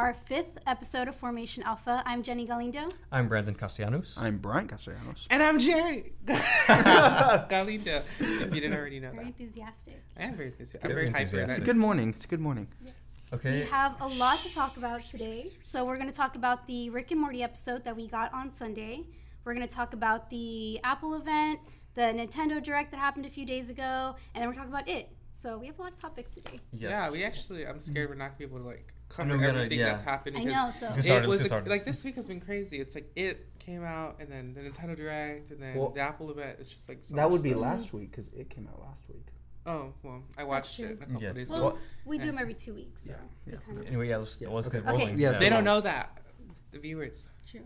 our 5th episode of Formation Alpha. I'm Jenny Galindo. I'm Brandon Castellanos. I'm Bryan Castellanos. And I'm Jerry Galindo, if you didn't already know Very that. enthusiastic. I am very enthusiastic. I'm very hyper. It's a good morning. Yes. Okay. We have a lot to talk about today. So we're going to talk about the Rick and Morty episode that we got on Sunday. We're going to talk about the Apple event, the Nintendo Direct that happened a few days ago, and then we're talking about it. So we have a lot of topics today. Yes. Yeah, we actually, I'm scared we're not going to be able to cover we gotta- everything yeah. that's happened. I Because know, so it was this week has been crazy. It's it came out, and then the Nintendo Direct, and then the Apple event. It's just so that would much be stuff. last week because it came out last week. Oh, well, I watched it a couple Yeah. days well, ago. we do them every 2 weeks. So Yeah. we kind of Anyway, let's Okay. get rolling. Okay. Yes. They don't know that. The viewers. true.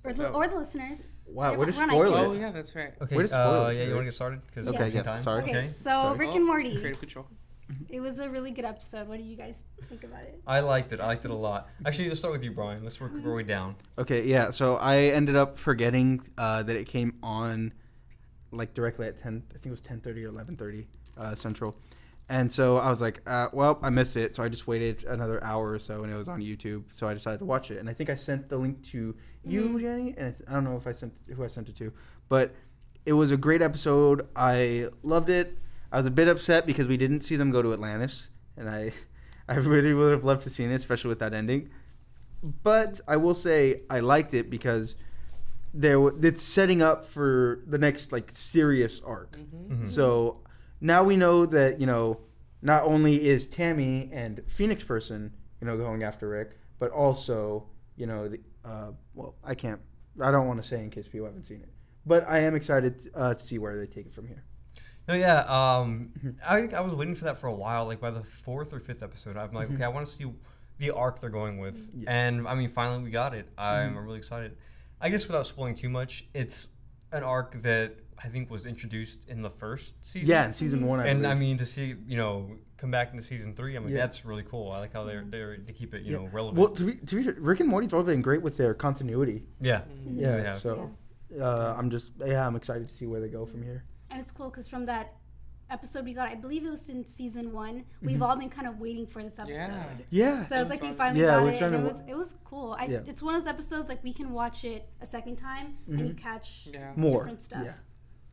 Or the listeners. Wow, what a We're on spoiler. Oh, iTunes. yeah, that's right. Okay. Way to spoil it, Yeah, you Jerry. want to get started? Cause Okay, it's time. sorry. Okay, so Sorry. Rick and Morty. Creative control. It was a really good episode. What do you guys think about it? I liked it. a lot. Actually, let's start with you, Bryan. Let's work our way down. Okay, yeah. So I ended up forgetting that it came on directly at 10. I think it was 10:30 or 11:30 Central. And so I was like, well, I missed it. So I just waited another hour or so, and it was on YouTube. So I decided to watch it. And I think I sent the link to you, Jenny. And I don't know if who I sent it to. But it was a great episode. I loved it. I was a bit upset because we didn't see them go to Atlantis. And I really would have loved to see it, especially with that ending. But I will say I liked it because it's setting up for the next serious arc. Mm-hmm. So now we know that, not only is Tammy and Phoenix Person, going after Rick, but also, I don't want to say in case people haven't seen it, but I am excited to see where they take it from here. No, yeah. I was waiting for that for a while. By the 4th or 5th episode, I'm like, okay, I want to see the arc they're going with. Yeah. And I mean, finally we got it. I'm really excited. I guess without spoiling too much, it's an arc that I think was introduced in the first season. Yeah, in season 1. I mean, to see come back into season 3, I mean that's really cool. I like how they keep it relevant. Well, to be Rick and Morty's always been great with their continuity. Yeah. Yeah. Yeah. So I'm excited to see where they go from here. And it's cool because from that episode we got, I believe it was in season 1, we've all been kind of waiting for this episode. Yeah. So it's like we finally Yeah, got we're it, trying and to it was cool. Yeah. It's one of those episodes we can watch it a second time and you catch More. different stuff. Yeah.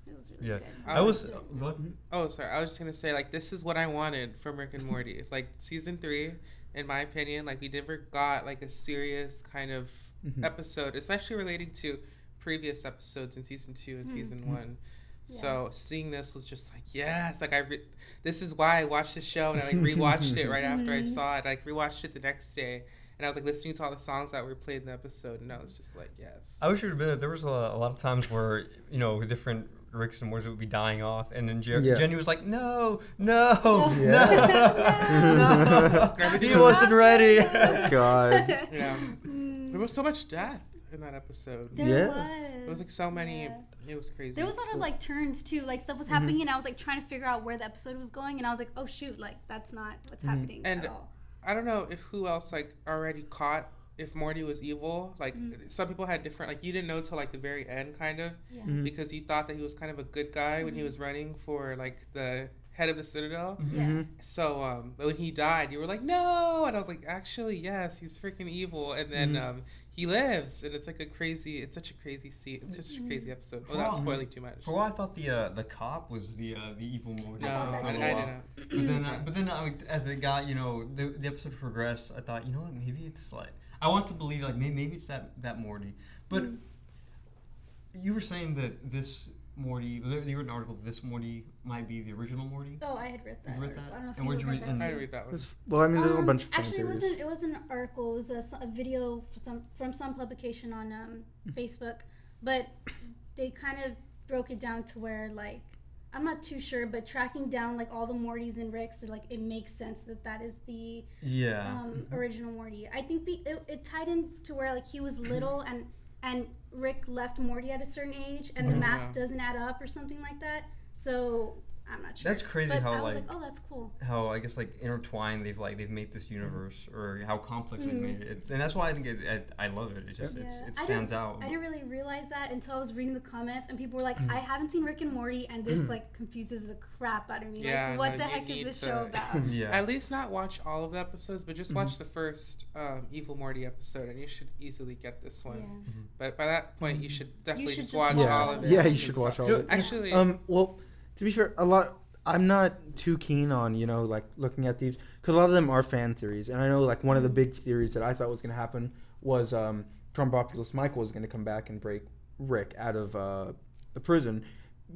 It was really Yeah. good. I was. Oh, sorry. I was just gonna say, this is what I wanted from Rick and Morty. Season 3, in my opinion, we never got a serious kind of episode, especially relating to previous episodes in season 2 and season 1. Yeah. So seeing this was just yes. This is why I watched the show, and I rewatched it right after I saw it. I rewatched it the next day, and I was listening to all the songs that were played in the episode, and I was just yes. I wish it had been that there was a lot of times where different Ricks and Mortys would be dying off, and then Jenny was like, no, Yeah. he wasn't ready. Oh, God. Yeah, there was so much death in that episode. There It was so many. Yeah. It was crazy. There was a lot of turns too. Stuff was happening, and I was trying to figure out where the episode was going, and I was like, oh shoot, that's not what's happening And at all. I don't know if who else already caught if Morty was evil. Some people had different. You didn't know till the very end, kind of, because you thought that he was kind of a good guy when he was running for the head of the Citadel. Yeah. So when he died, you were like, no, and I was like, actually, yes, he's freaking evil. And then he lives, and it's such a crazy scene. It's such a crazy episode. Without spoiling too much. For a while, I thought the cop was the evil Morty. No, I didn't. But then as it got the episode progressed, I thought what, maybe it's I want to believe maybe it's that Morty. But you were saying that this Morty, you read an article that this Morty might be the original Morty. Oh, I had read that. You read that? I don't know if And you where'd you read read- that I too. read that one. Well, I mean, there's a bunch of fan Actually, theories. it wasn't an article. It was a video from some publication on Facebook, but they kind of broke it down to where I'm not too sure, but tracking down all the Mortys and Ricks, it makes sense that is the original Morty. I think it tied in to where he was little and Rick left Morty at a certain age, and the math doesn't add up or something like that. So I'm not sure. That's crazy but how I was like like, oh, that's cool. how I guess like intertwined they've made this universe, or how complex they've made it. And that's why I think I love it. It just it stands out. I didn't really realize that until I was reading the comments and people were like, I haven't seen Rick and Morty and this like confuses the crap out of me. Yeah, like, what no, the you heck is need this to- show about? Yeah. At least not watch all of the episodes, but just watch the first Evil Morty episode, and you should easily get this one. Yeah. But by that point, you should definitely should just just watch watch all all of of it. Yeah, you should watch all of it. Actually, Well, to be fair, I'm not too keen on, like looking at these, because a lot of them are fan theories. And I know like one of the big theories that I thought was going to happen was Trombopoulos Michael was going to come back and break Rick out of the prison,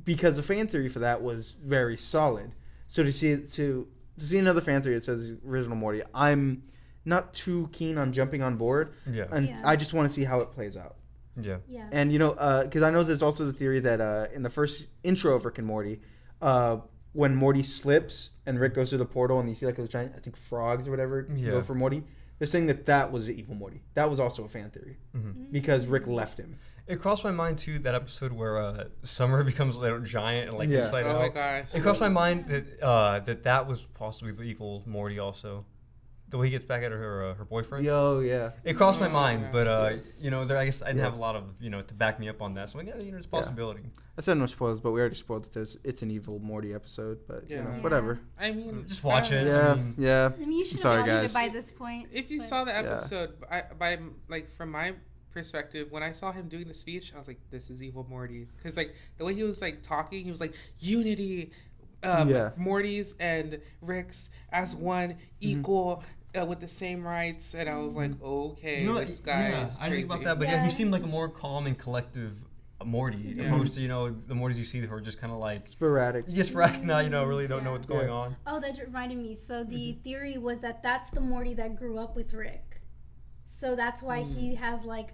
because the fan theory for that was very solid. So to see another fan theory that says original Morty, I'm not too keen on jumping on board. Yeah. And Yeah. I just want to see how it plays out. Yeah. Yeah. And because I know there's also the theory that in the first intro of Rick and Morty, when Morty slips and Rick goes through the portal and you see like those giant, I think frogs or whatever go for Morty, they're saying that was the evil Morty. That was also a fan theory because Rick left him. It crossed my mind too, that episode where Summer becomes a giant and like Yeah. inside oh out. my gosh. It crossed my mind that that was possibly the evil Morty also. The way he gets back at her boyfriend. Yo, yeah. It crossed my Oh, mind, yeah. but I guess I didn't have a lot of to back me up on that. So like, it's a possibility. I said no spoilers, but we already spoiled that it's an evil Morty episode. But Yeah. whatever. I mean, Just watch it. Yeah, I mean, yeah. I mean, you should sorry, have watched guys. it by this point. If you but- saw the episode, by like from my perspective, when I saw him doing the speech, I was like, "This is evil Morty," because like the way he was like talking, he was like unity, Morty's and Rick's as one equal. With the same rights, and I was like, okay, this guy is crazy. I didn't think about that, but he seemed like a more calm and collective Morty, opposed to the Mortys you see who are just kind of like Sporadic. just right now, really don't know what's going on. Oh, that reminded me. So the theory was that that's the Morty that grew up with Rick. So that's why he has like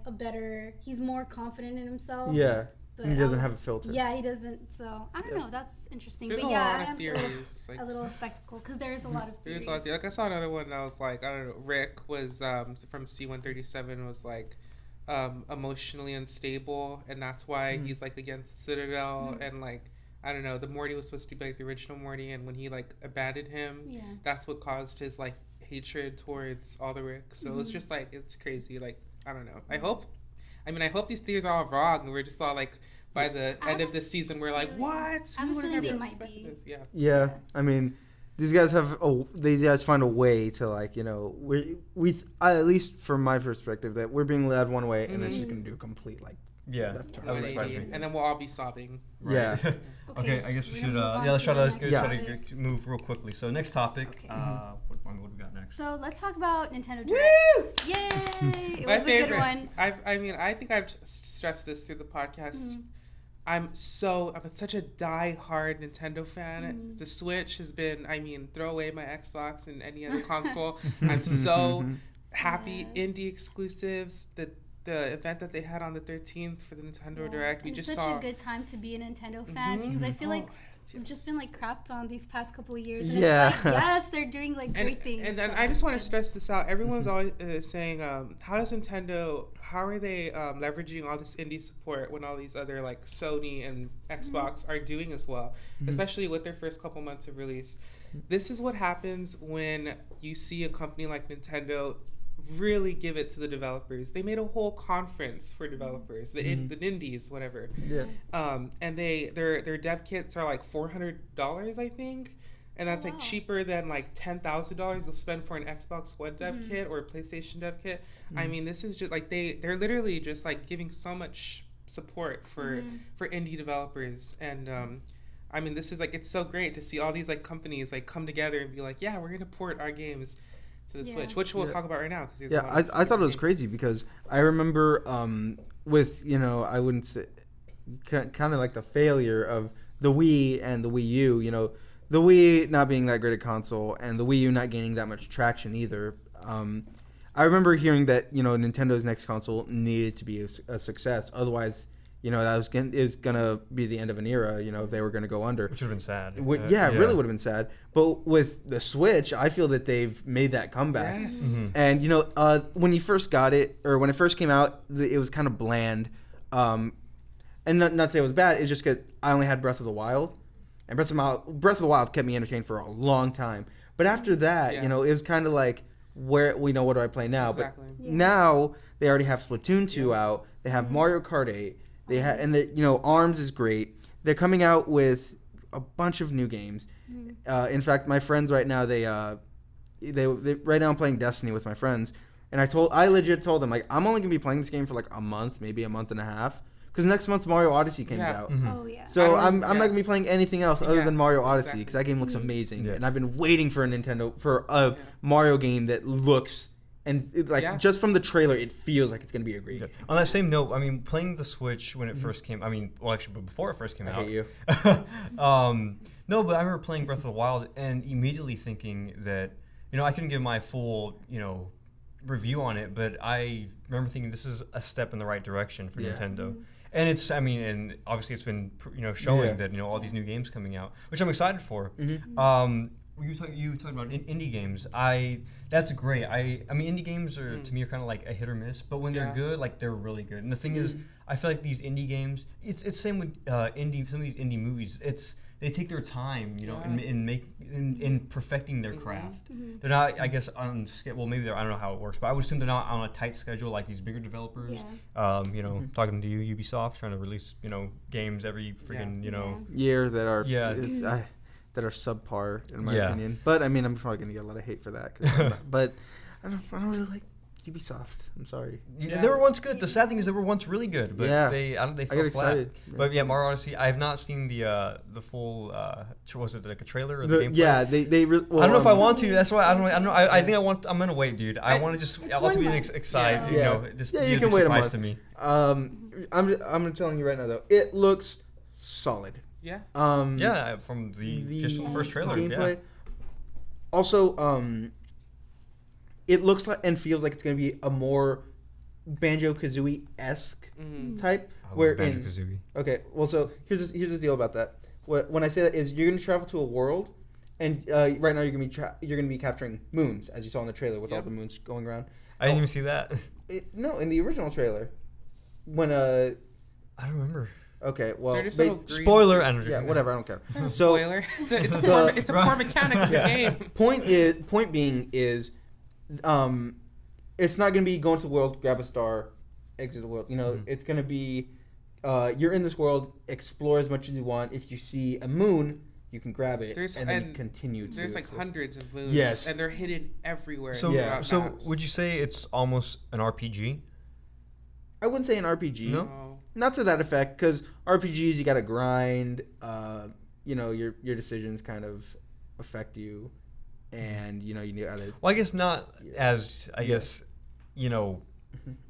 he's more confident in himself. Yeah. But He doesn't have a filter. Yeah, he doesn't. So I don't know. That's interesting. There's but a yeah, lot I of am theories. a little spectacle because there is a lot of There's theories. a lot of, like I saw another one that was like, I don't know, Rick was from C-137 was like emotionally unstable, and that's why he's like against the Citadel, and like I don't know, the Morty was supposed to be like the original Morty, and when he like abandoned him, that's what caused his like hatred towards all the Ricks. So it's just like, it's crazy. Like I don't know. I hope these theories are all wrong, and we're just all like, by the end of this season, we're like, what? I have a would've feeling they never might expected be. this. Yeah. Yeah, I mean, these guys find a way to like, we at least from my perspective that we're being led one way and then she's gonna do a complete like left turn. That would surprise me. And then we'll all be sobbing. Right. Yeah. Okay, I guess we we're should gonna move on let's to try the to next topic. move real quickly. So next topic, Okay. what do we got next? So let's talk about Nintendo Woo! Directs. Yay! It My was a favorite. good one. I think I've stressed this through the podcast. I'm such a die-hard Nintendo fan. The Switch has been, throw away my Xbox and any other console. I'm so happy. Yes. Indie exclusives, the event that they had on the 13th for the Nintendo Direct. We It's just such saw a good time to be a Nintendo fan because I feel like we've just been like crapped on these past couple of years. And Yeah. it's like, yes, they're doing like great things. And then so I just want to it's stress this out. Everyone's always saying, how are they leveraging all this indie support when all these other like Sony and Xbox are doing as well, especially with their first couple months of release. This is what happens when you see a company like Nintendo really give it to the developers. They made a whole conference for developers, the indies, whatever. Yeah. And their dev kits are like $400, I think. And that's like cheaper than like $10,000 you'll spend for an Xbox One dev kit or a PlayStation dev kit. I mean, this is just like they're literally just like giving so much support for indie developers. And I mean, this is like, it's so great to see all these like companies like come together and be like, yeah, we're gonna port our games to the Switch, which we'll talk about right now. Cause I thought it was crazy because I remember with I wouldn't say kind of like the failure of the Wii and the Wii U. The Wii not being that great a console and the Wii U not gaining that much traction either. I remember hearing that Nintendo's next console needed to be a success. Otherwise, that is gonna be the end of an era. They were gonna go under. Which would have been sad. It really would have been sad. But with the Switch, I feel that they've made that comeback. Yes. And when you first got it, or when it first came out, it was kind of bland. And not to say it was bad. It's just because I only had Breath of the Wild, And Breath of the Wild kept me entertained for a long time. But after that, you know, it was kind of like, what do I play now? Exactly. But now they already have Splatoon 2 out. They have Mario Kart 8. They have, and ARMS is great. They're coming out with a bunch of new games. In fact, my friends right now, they right now I'm playing Destiny with my friends, and I legit told them, like, I'm only gonna be playing this game for like a month, maybe a month and a half, because next month Mario Odyssey comes out. Oh yeah. So I'm not gonna be playing anything else other than Mario Odyssey, because that game looks Mm-hmm. amazing, and I've been waiting for a Mario game that looks. And just from the trailer, it feels like it's going to be a great game. On that same note, I mean, playing the Switch when it first came, actually, before it first came out. I hate you. No, but I remember playing Breath of the Wild and immediately thinking that, I couldn't give my full, review on it, but I remember thinking this is a step in the right direction for Nintendo. And it's, and obviously it's been, showing that, all these new games coming out, which I'm excited for. You talking about indie games. That's great. Indie games are to me are kind of like a hit or miss, but when they're good, like they're really good. And the thing is, I feel like these indie games, it's same with some of these indie movies. They take their time, in perfecting their craft. They're not, I guess, on well, maybe I don't know how it works, but I would assume they're not on a tight schedule like these bigger developers. Talking to you, Ubisoft, trying to release games every freaking year that are that are subpar in my opinion. But I'm probably gonna get a lot of hate for that. But I don't really like Ubisoft. I'm sorry. They were once good. The sad thing is they were once really good, but they fell I got flat. excited. But Mario Odyssey, I have not seen the full. Was it like a trailer or the gameplay? Yeah, they really. Well, I don't know if I want to. That's why I don't know. I think I'm gonna wait, dude. I want to just. I want to be excited. You can wait a month. To me. I'm telling you right now though, it looks solid. Yeah. From the just first trailer. Gameplay. Also, it looks like and feels like it's going to be a more Banjo-Kazooie-esque type. Banjo-Kazooie. Okay, well, so here's the deal about that. When I say that is you're going to travel to a world, and right now you're going to be capturing moons, as you saw in the trailer with all the moons going around. I didn't even see that. No, in the original trailer, when I don't remember. Okay, well, spoiler energy. Yeah, whatever. I don't care. So spoiler. It's a core mechanic of the game. Point being is, it's not gonna be going to the world, grab a star, exit the world. It's gonna be, you're in this world, explore as much as you want. If you see a moon, you can grab it and then continue to. There's hundreds of moons. Yes, and they're hidden everywhere. So would you say it's almost an RPG? I wouldn't say an RPG. No. Not to that effect, because RPGs you gotta grind. Your decisions kind of affect you, and you gotta. Well, I guess not as guess,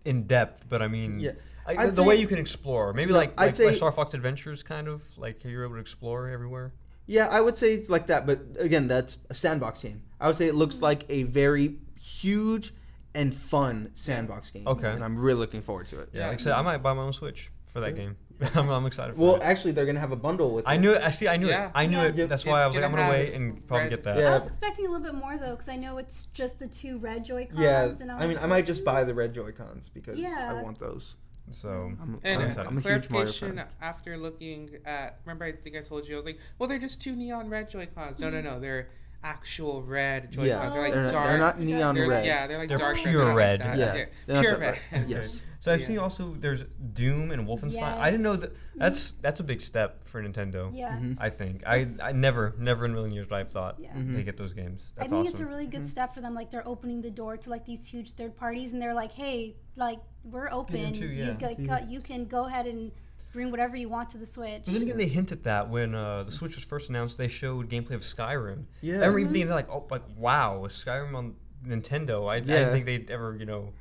in depth, but the way you can explore, maybe like Star Fox Adventures, kind of like you're able to explore everywhere. Yeah, I would say it's like that, but again, that's a sandbox game. I would say it looks like a very huge and fun sandbox game. Okay. And I'm really looking forward to it. Yeah, like I said, I might buy my own Switch for that game. I'm excited for it. Well, actually, they're going to have a bundle with it. I knew it. I knew it. That's why I was like, I'm going to wait and probably get that. Yeah. I was expecting a little bit more, though, because I know it's just the 2 red Joy-Cons. Yeah, I might just buy the red Joy-Cons because I want those. So, I'm a clarification after looking at, remember I think I told you, I was like, well, they're just 2 neon red Joy-Cons. No, they're actual red Joy-Cons. Yeah. They're like dark. They're not neon red. Yeah, they're like they're dark pure red. Yeah. Pure red. Yes. So I've seen also there's Doom and Wolfenstein. Yes. I didn't know that. That's a big step for Nintendo. Yeah. I think I never in a million years, but I thought they get those games. That's I think awesome. it's a really good step for them. Like they're opening the door to like these huge third parties, and they're like, hey, like we're open. Too, you can go ahead and bring whatever you want to the Switch. But then again, they hinted that when the Switch was first announced, they showed gameplay of Skyrim. Yeah. I remember even thinking, they're like, wow, was Skyrim on Nintendo? I didn't think they'd ever,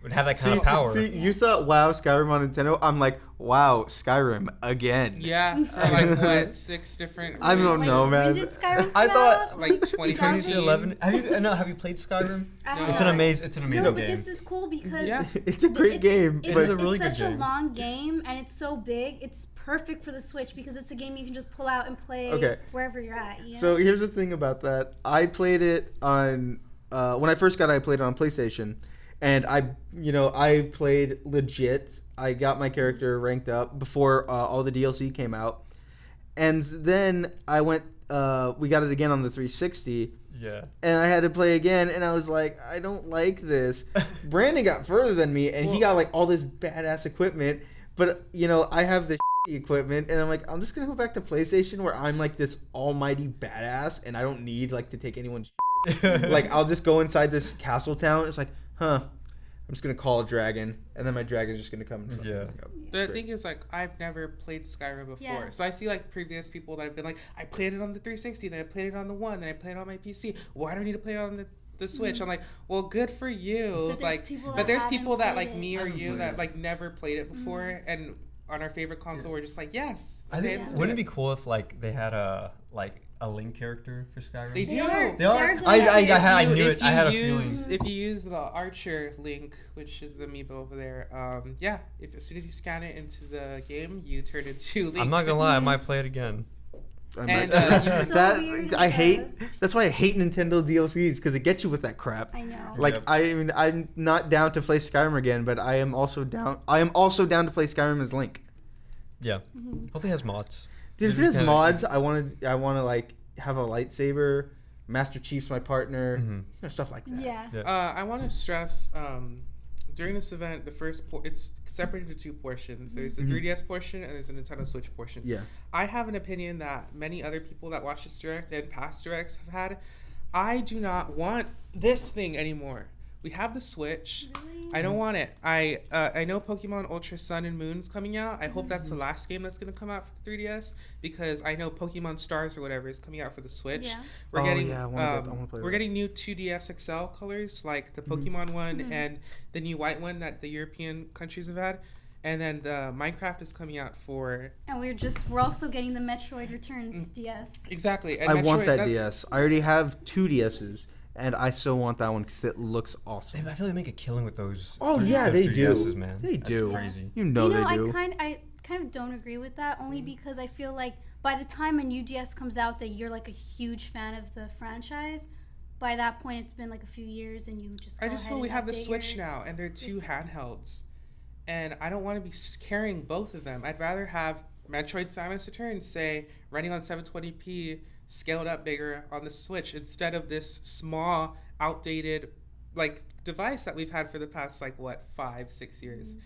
would have that kind of power. You thought, wow, Skyrim on Nintendo? I'm like, wow, Skyrim again. Yeah, or like what, 6 different. I don't know, man. When did Skyrim I thought like 2011. Have you played Skyrim? No. It's an amazing game. No, but this is cool because it's a great game. It's a really good game. It's such a long game and it's so big. It's perfect for the Switch because it's a game you can just pull out and play wherever you're at. So here's the thing about that. I played it on. When I first got it, I played it on PlayStation, and I played legit. I got my character ranked up before all the DLC came out, and then I went we got it again on the 360. Yeah. And I had to play again, and I was like, I don't like this. Brandon got further than me, and he got like all this badass equipment. But, you know, I have the equipment, and I'm like, I'm just going to go back to PlayStation where I'm like this almighty badass, and I don't need like to take anyone's shit. Like, I'll just go inside this castle town. It's like, I'm just going to call a dragon, and then my dragon's just going to come and fuck everything up. The thing is, like, I've never played Skyrim before. Yeah. So I see, like, previous people that have been like, I played it on the 360, then I played it on the One, then I played it on my PC. Why do I need to play it on the Switch? I'm like, well, good for you. But there's people that like me or you that, like, never played it before, and on our favorite console, we're just like, yes. I think wouldn't it be cool if, like, they had a Link character for Skyrim? They do. They are. I knew it. I had a feeling. If you use the Archer Link, which is the amiibo over there, as soon as you scan it into the game, you turn into Link. I'm not gonna lie, I might play it again. That's why I hate Nintendo DLCs, because it gets you with that crap. I know. Like, I mean, I'm not down to play Skyrim again, but I am also down to play Skyrim as Link. Yeah. Hopefully it has mods. Dude, if it has mods, I want to like have a lightsaber. Master Chief's my partner. You know, stuff like that. Yeah. I want to stress during this event, it's separated into two portions. There's the 3DS portion and there's the Nintendo Switch portion. Yeah. I have an opinion that many other people that watch this direct and past directs have had. I do not want this thing anymore. We have the Switch. Really? I don't want it. I know Pokemon Ultra Sun and Moon is coming out. I hope that's the last game that's going to come out for the 3DS, because I know Pokemon Stars or whatever is coming out for the Switch. Yeah. We're getting new 2DS XL colors, like the Pokemon one and the new white one that the European countries have had. And then the Minecraft is coming out for... And we're also getting the Metroid Returns DS. Exactly. And I want that DS. I already have 2 DSs. And I still want that one because it looks awesome. I feel they make a killing with those. Oh yeah, they do. DSs, man. They do. That's crazy. You know they do. I kind of don't agree with that, only because I feel like by the time a new DS comes out that you're like a huge fan of the franchise, by that point it's been like a few years and you just. I just feel we have the Switch now, and they're 2 handhelds, and I don't want to be carrying both of them. I'd rather have Metroid: Samus Returns, say, running on 720p. Scaled up bigger on the Switch instead of this small, outdated, like, device that we've had for the past 5-6 years.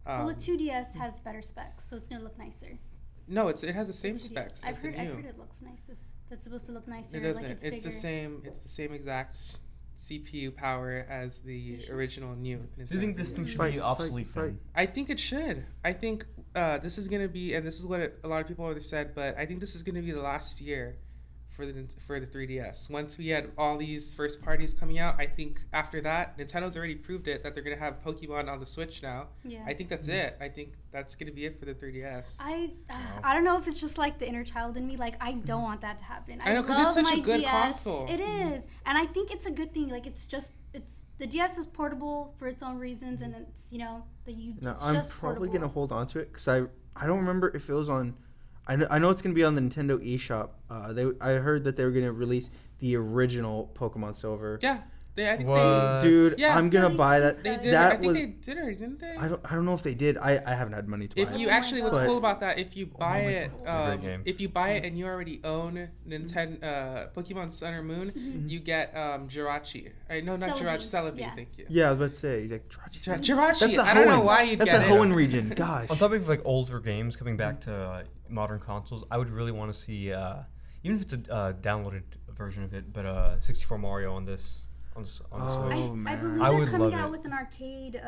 Well, the 2DS has better specs, so it's gonna look nicer. No, it has the same specs. I've heard it looks nice. It's supposed to look nicer. It doesn't. Like it's the same. It's the same exact CPU power as the original new Nintendo. Do you think this thing should be obsolete? I think it should. I think this is gonna be, and this is what a lot of people have said, but I think this is gonna be the last year for the 3DS. Once we had all these first parties coming out, I think after that, Nintendo's already proved it that they're going to have Pokemon on the Switch now. Yeah. I think that's it. I think that's going to be it for the 3DS. I don't know if it's just like the inner child in me. Like, I don't want that to happen. I know, because it's such a good DS. console. It is. And I think it's a good thing. Like, the DS is portable for its own reasons, and it's, I'm probably going to hold on to it because I don't remember if it was on... I know it's going to be on the Nintendo eShop. I heard that they were going to release the original Pokemon Silver. Yeah. Dude, yeah, I'm going to buy that. They did. I think they did already, didn't they? I don't know if they did. I haven't had money to buy it. If you actually, what's cool about that, if you buy it, if you buy it and you already own Nintendo Pokemon Sun or Moon, you get Jirachi. No, not Jirachi, Celebi, thank you. Yeah, I was about to say, like, Jirachi. I don't know why you'd get it. That's a Hoenn region. Gosh. On topic of older games coming back to modern consoles, I would really want to see, even if it's a downloaded version of it, but 64 Mario on this. On the Switch. I believe they're coming out with an arcade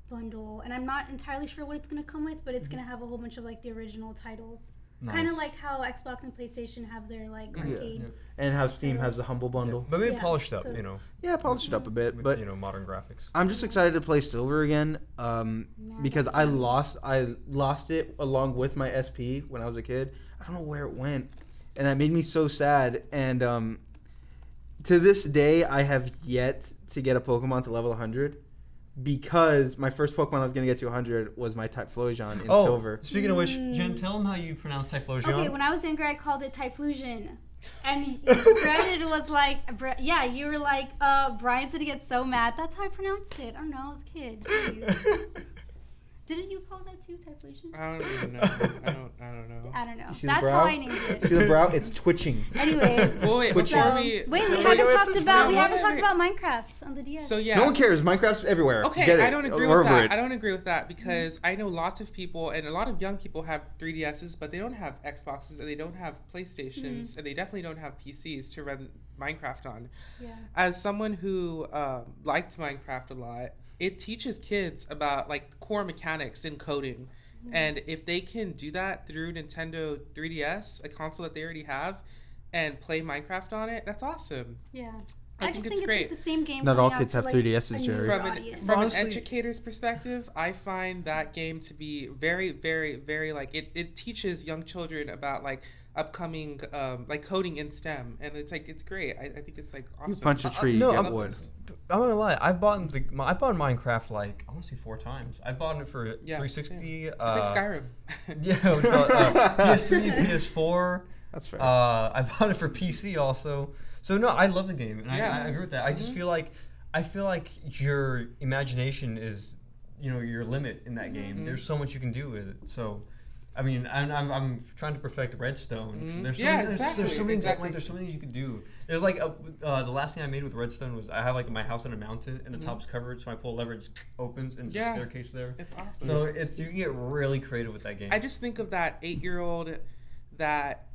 bundle, and I'm not entirely sure what it's going to come with, but it's going to have a whole bunch of the original titles. Nice. Kind of like how Xbox and PlayStation have their arcade. Yeah. And how Steam has the Humble Bundle. Yeah. But maybe polished up, Yeah, polished it up a bit, but modern graphics. I'm just excited to play Silver again, because I lost it along with my SP when I was a kid. I don't know where it went, and that made me so sad. And to this day, I have yet to get a Pokemon to level 100 because my first Pokemon I was going to get to 100 was my Typhlosion in Silver. Speaking of which, Jen, tell them how you pronounce Typhlosion. Okay, when I was younger, I called it Typhlosion. And Brandon was like, you were like, Brian's going to get so mad. That's how I pronounced it. I don't know, I was a kid. Didn't you call that too, Typhlosion? I don't even know. I don't know. I don't know. You see That's the brow? how I named it. See the brow? It's twitching. Anyways, Well, wait, Which- so before we we haven't talked about Wait. Minecraft on the DS. So yeah. No one cares. Minecraft's everywhere. Okay, Get it. I don't agree We're with over that. it. I don't agree with that because I know lots of people and a lot of young people have 3DSs, but they don't have Xboxes and they don't have PlayStations and they definitely don't have PCs to run Minecraft on. Yeah. As someone who liked Minecraft a lot, it teaches kids about like core mechanics in coding. And if they can do that through Nintendo 3DS, a console that they already have, and play Minecraft on it, that's awesome. Yeah. I just think think it's great. like the same game. Not all coming out kids to, have like, 3DSs, a new Jerry. audience. From Honestly- an educator's perspective, I find that game to be very, very, very like it teaches young children about like upcoming like coding in STEM, and it's great. I think it's like awesome. You punch a tree, no, you get I'm- wood. I'm not gonna lie. I bought Minecraft like I want to say 4 times. I bought it for Yeah, 360. It's like Skyrim. Yeah, PS3, PS4. That's fair. I bought it for PC also. So no, I love the game, and Yeah. I agree with that. I just feel like your imagination is your limit in that game. There's so much you can do with it. So. I mean, I'm trying to perfect Redstone. There's so many, there's so many there's so many things you could do. There's like the last thing I made with Redstone was I have like my house on a mountain and the top's covered, so I pull a lever, it just opens and there's a staircase there. It's awesome. So you can get really creative with that game. I just think of that 8-year-old that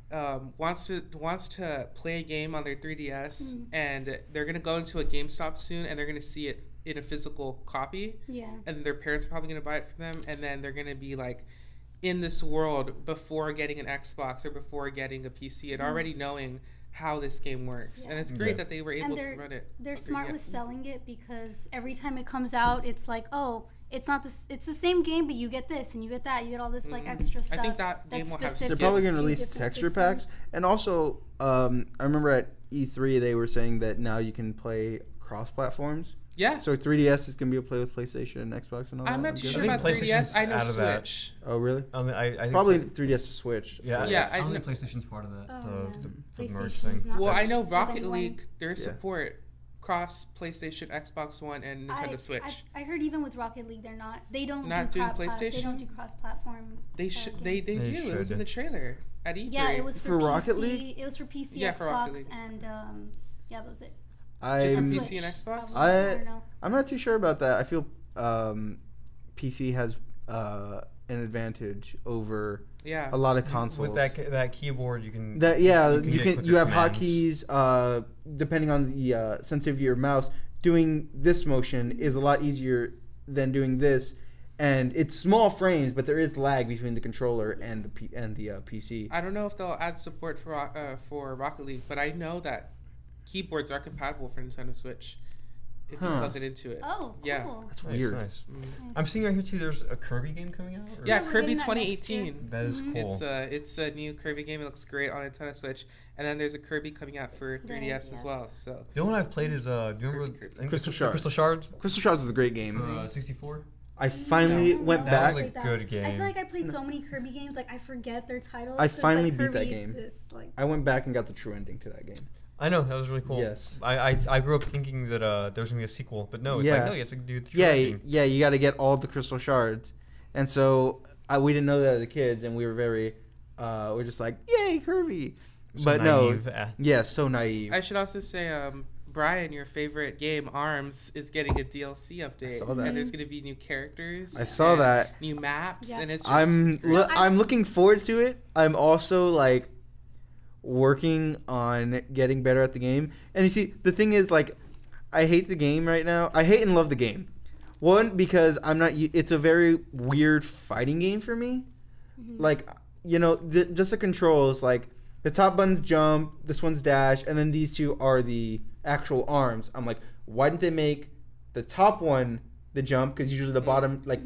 wants to play a game on their 3DS and they're gonna go into a GameStop soon and they're gonna see it in a physical copy. Yeah. And their parents are probably gonna buy it for them, and then they're gonna be like in this world before getting an Xbox or before getting a PC and already knowing how this game works. Yeah. And it's great Yeah. that they were able to run it. They're on smart 3DS. with selling it because every time it comes out, it's like, oh, it's not this. It's the same game, but you get this and you get that. You get all this like extra stuff. I think that game that's will have specific They're probably going to to release different texture systems. packs. And also, I remember at E3 they were saying that now you can play cross platforms. Yeah. So 3DS is going to be able to play with PlayStation, Xbox, and all that. I'm not too guessing. sure I about think 3DS. PlayStation's I know out of that. Switch. Oh, really? I think Probably 3DS to Switch. Yeah, Yeah, I don't I think PlayStation's part of that. Oh, yeah. The merge PlayStation's thing. not Well, I with know Rocket anyone. League, there's Yeah. support cross PlayStation, Xbox One, and Nintendo Switch. I heard even with Rocket League, they don't Not do doing they PlayStation? don't do cross-platform. They games. do. It was should. in the trailer at E3. Yeah, it was For for Rocket PC. League? It was for PC, Yeah, for Rocket Xbox, League. and yeah, that was it. Just on I'm, Switch, PC and Xbox. probably. I don't know. I'm not too sure about that. I feel PC has an advantage over Yeah. a lot of consoles. With that keyboard, you can. That yeah, you you get can you quicker have commands. hotkeys. Depending on the sensitivity of your mouse, doing this motion is a lot easier than doing this, and it's small frames, but there is lag between the controller and the PC. I don't know if they'll add support for Rocket League, but I know that keyboards are compatible for Nintendo Switch if you Huh. plug it into it. Oh, cool. Yeah. That's Nice, weird. nice. Nice. I'm seeing right here too. There's a Kirby game coming out. or- Yeah, we're Kirby getting that next 2018. That is cool. It's a new Kirby game. It looks great on Nintendo Switch, and then there's a Kirby coming out for 3DS as well. So The only one I've played is do you remember Kirby. I think Crystal it's Shards. Crystal Shards Crystal Shards is a great game. for 64. I finally No, went no, That back. was a good game. I feel like I played so many Kirby games, like I forget their titles. I so it's finally like beat that Kirby game. This, like, I went back and got the true ending to that game. I know that was really cool. Yes. I grew up thinking that there was gonna be a sequel, but no, it's Yeah. like no, you have to do the Yeah, tracking. yeah, you got to get all the crystal shards, and so we didn't know that as kids, and we were we're just like, yay, Kirby, So but naive. no, yeah, so naive. I should also say, Bryan, your favorite game, ARMS, is getting a DLC update, saw that. and there's gonna be new characters. I saw and that. new maps, Yeah. and it's just I'm great. I'm looking forward to it. I'm also like working on getting better at the game. And you see, the thing is, like, I hate the game right now. I hate and love the game. One, because I'm not. It's a very weird fighting game for me. Like, just the controls. Like, the top button's jump, this one's dash, and then these two are the actual arms. I'm like, why didn't they make the top one the jump? Because usually the bottom, like,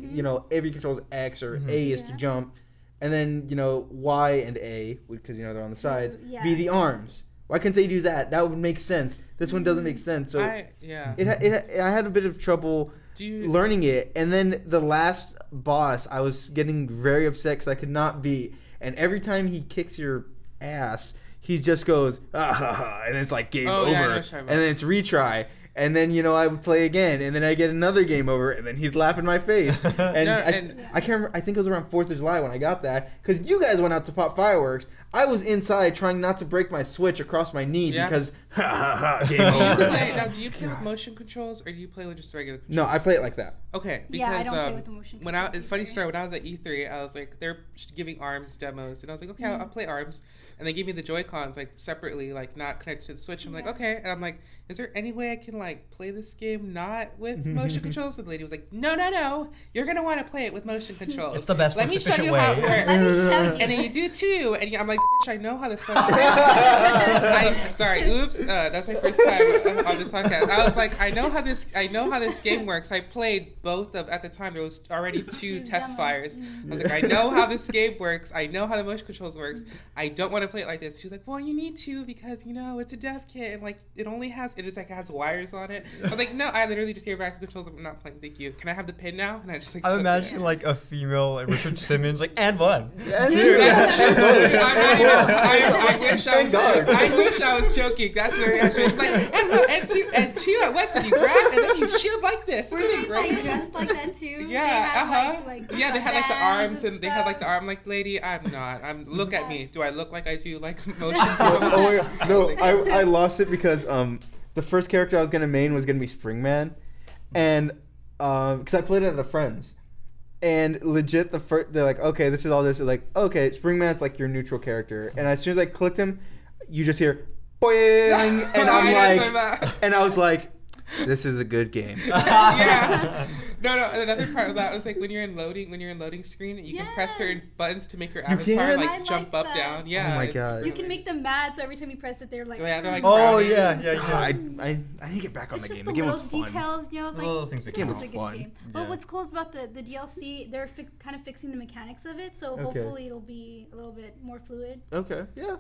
every control is X or A is to Yeah. jump. And then, Y and A, because, they're on the sides, Yeah. be the arms. Why couldn't they do that? That would make sense. This one doesn't make sense. So I had a bit of trouble do you learning it. And then the last boss, I was getting very upset because I could not beat. And every time he kicks your ass, he just goes, ah, ha, ha, and it's like game Oh, over. yeah, I know what you're talking And about. then it's retry. And then, I would play again. And then I get another game over. And then he'd laugh in my face. And, I can't remember. I think it was around 4th of July when I got that. Because you guys went out to pop fireworks. I was inside trying not to break my Switch across my knee because, game over. Do you play with motion controls or do you play with just regular controls? No, I play it like that. Okay, because I don't play with the motion controls. It's funny story. When I was at E3, I was like, they're giving ARMS demos, and I was like, okay, I'll play ARMS. And they gave me the Joy-Cons like separately, like not connected to the Switch. I'm like, okay, and I'm like, is there any way I can like play this game not with motion controls? And the lady was like, no, you're gonna want to play it with motion controls. It's the best, Let most me show efficient you way. how it works. Let me show you. And then you do too, and I'm like, bitch, I know how this stuff works. Sorry, oops, that's my first time on this podcast. I was like, I know how this game works. I played both of at the time. There was already 2 test fires. I was like, I know how this game works. I know how the motion controls works. I don't want to play it like this. She's like, well, you need to because it's a dev kit and like it has wires on it. I was like, no, I literally just gave back the controls. I'm not playing. Thank you. Can I have the pin now? And I just like. I'm imagining like a female like Richard Simmons, like and one. Yeah, I wish I was joking. That's very actually. It's like and two at once, and you grab and then you shield like this. Were they like dressed like that too? Yeah, they had, they had like the arms and stuff. they had like the arm. Like, lady, I'm not. Look at me. Do I look like I do like motion? Oh my god. No, I lost it because the first character I was gonna main was gonna be Springman, and because I played it at a friend's, and legit they're like, okay, this is all this. They're like, okay, Springman's like your neutral character, and as soon as I clicked him, you just hear boing, and I'm like, and I was like, this is a good game. Yeah. No. Another part of that was like when you're in loading screen, you can press certain buttons to make your avatar like jump up, down. Yeah. Oh my god. You can make them mad, so every time you press it, they're like. Yeah, they're like. Oh frowning. yeah. I need to get back on the game. The The game was little fun. details, it's like Little things that this came is out a good fun. game. But Yeah. what's cool is about the DLC, they're kind of fixing the mechanics of it, so hopefully it'll be a little bit more fluid. Okay. Yeah,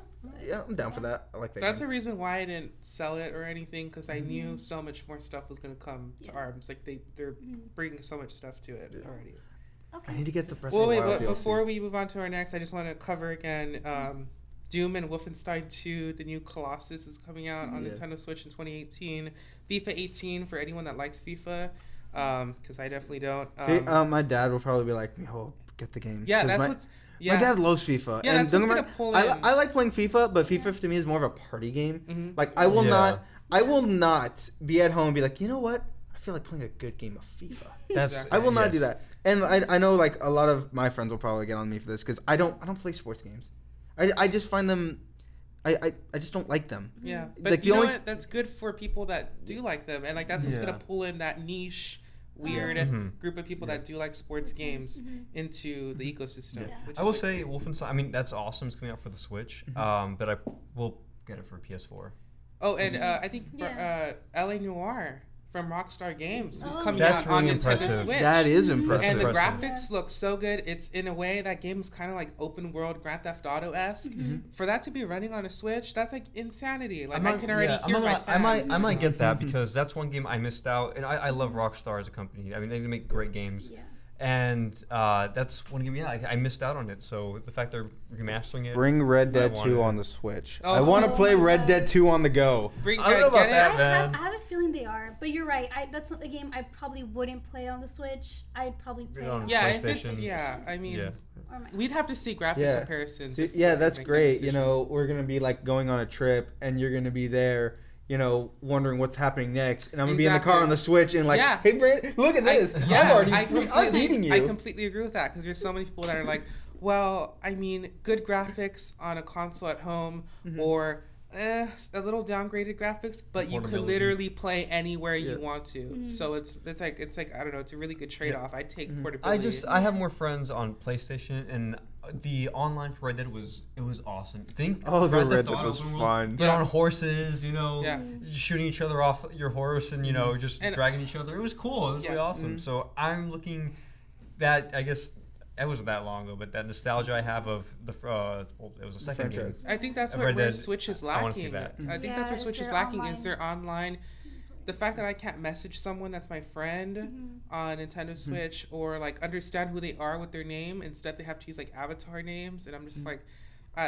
I'm down for that. I like that. That's game. a reason why I didn't sell it or anything because I knew so much more stuff was gonna come to ARMS. Like they're bringing so much stuff to it already. I need to get the Breath Well, of the wait, Wild but DLC. before we move on to our next, I just want to cover again. Doom and Wolfenstein 2, the new Colossus is coming out on Nintendo Switch in 2018. FIFA 18 for anyone that likes FIFA, because I definitely don't. See, my dad will probably be like, "Oh, get the game." Yeah, 'Cause that's my, what's. Yeah. My dad loves FIFA. Yeah, and that's don't what's get me gonna pull wrong, in. I like playing FIFA, but FIFA to me is more of a party game. Mhm. Like I will Yeah. not be at home and be like, you know what? I feel like playing a good game of FIFA. That's I will not yes. do that. And I know like a lot of my friends will probably get on me for this because I don't play sports games. I just find them. I just don't like them. Yeah, but Like, you the know only- what? That's good for people that do like them, and like that's what's Yeah. gonna pull in that niche, weird group of people that do like sports games into the ecosystem. Yeah. which I is, will like, say Wolfenstein. I mean, that's awesome. It's coming out for the Switch. But I will get it for PS4. Oh, and I think Yeah. LA Noire from Rockstar Games is Oh, coming That's out on really Nintendo impressive. Switch. That is impressive. And the Impressive. graphics look so good. It's in a way that game is kind of like open world Grand Theft Auto esque. For that to be running on a Switch, that's like insanity. Like I can already hear my I might get that because that's one game I missed out, and I love Rockstar as a company. I mean, they make great games, Yeah. and that's one game. Yeah, I missed out on it. So the fact they're remastering it. Bring Red Dead I 2 wanted on it. the Switch. Oh. I want to Oh play my Red God. Dead 2 on the go. Bring, I don't know about get it? that, I man. have a feeling they are, but you're right. That's not a game I probably wouldn't play on the Switch. I'd probably play it on Yeah, if it's PlayStation. I mean, Yeah. or my we'd have to see graphic Yeah. comparisons. See, if yeah, we that's make that great. decision. We're gonna be like going on a trip, and you're gonna be there. Wondering what's happening next, and I'm gonna be in the car Exactly. on the Switch, and like, Yeah. hey, Brandon, look at this. I'm beating you. I completely agree with that because there's so many people that are like, well, I mean, good graphics on a console at home or a little downgraded graphics, but you could Portability. literally play anywhere you Yeah. want to. So it's like I don't know, it's a really good trade off. I take portability. I have more friends on PlayStation, and the online for Red Dead was awesome. Think Oh, the Grand Red Theft Dead Auto was open world, fun. but Yeah. on horses, Yeah. shooting each other off your horse, and just And- dragging each other. It was cool. It was really awesome. So I'm looking that I guess. It wasn't that long ago, but that nostalgia I have of the it was a second game. franchise. I think that's I've where read that. Switch is I wanna see lacking. that. I think Yeah, that's where is Switch is their lacking online. is their online. The fact that I can't message someone that's my friend on Nintendo Switch or like understand who they are with their name. Instead, they have to use like avatar names, and I'm just like,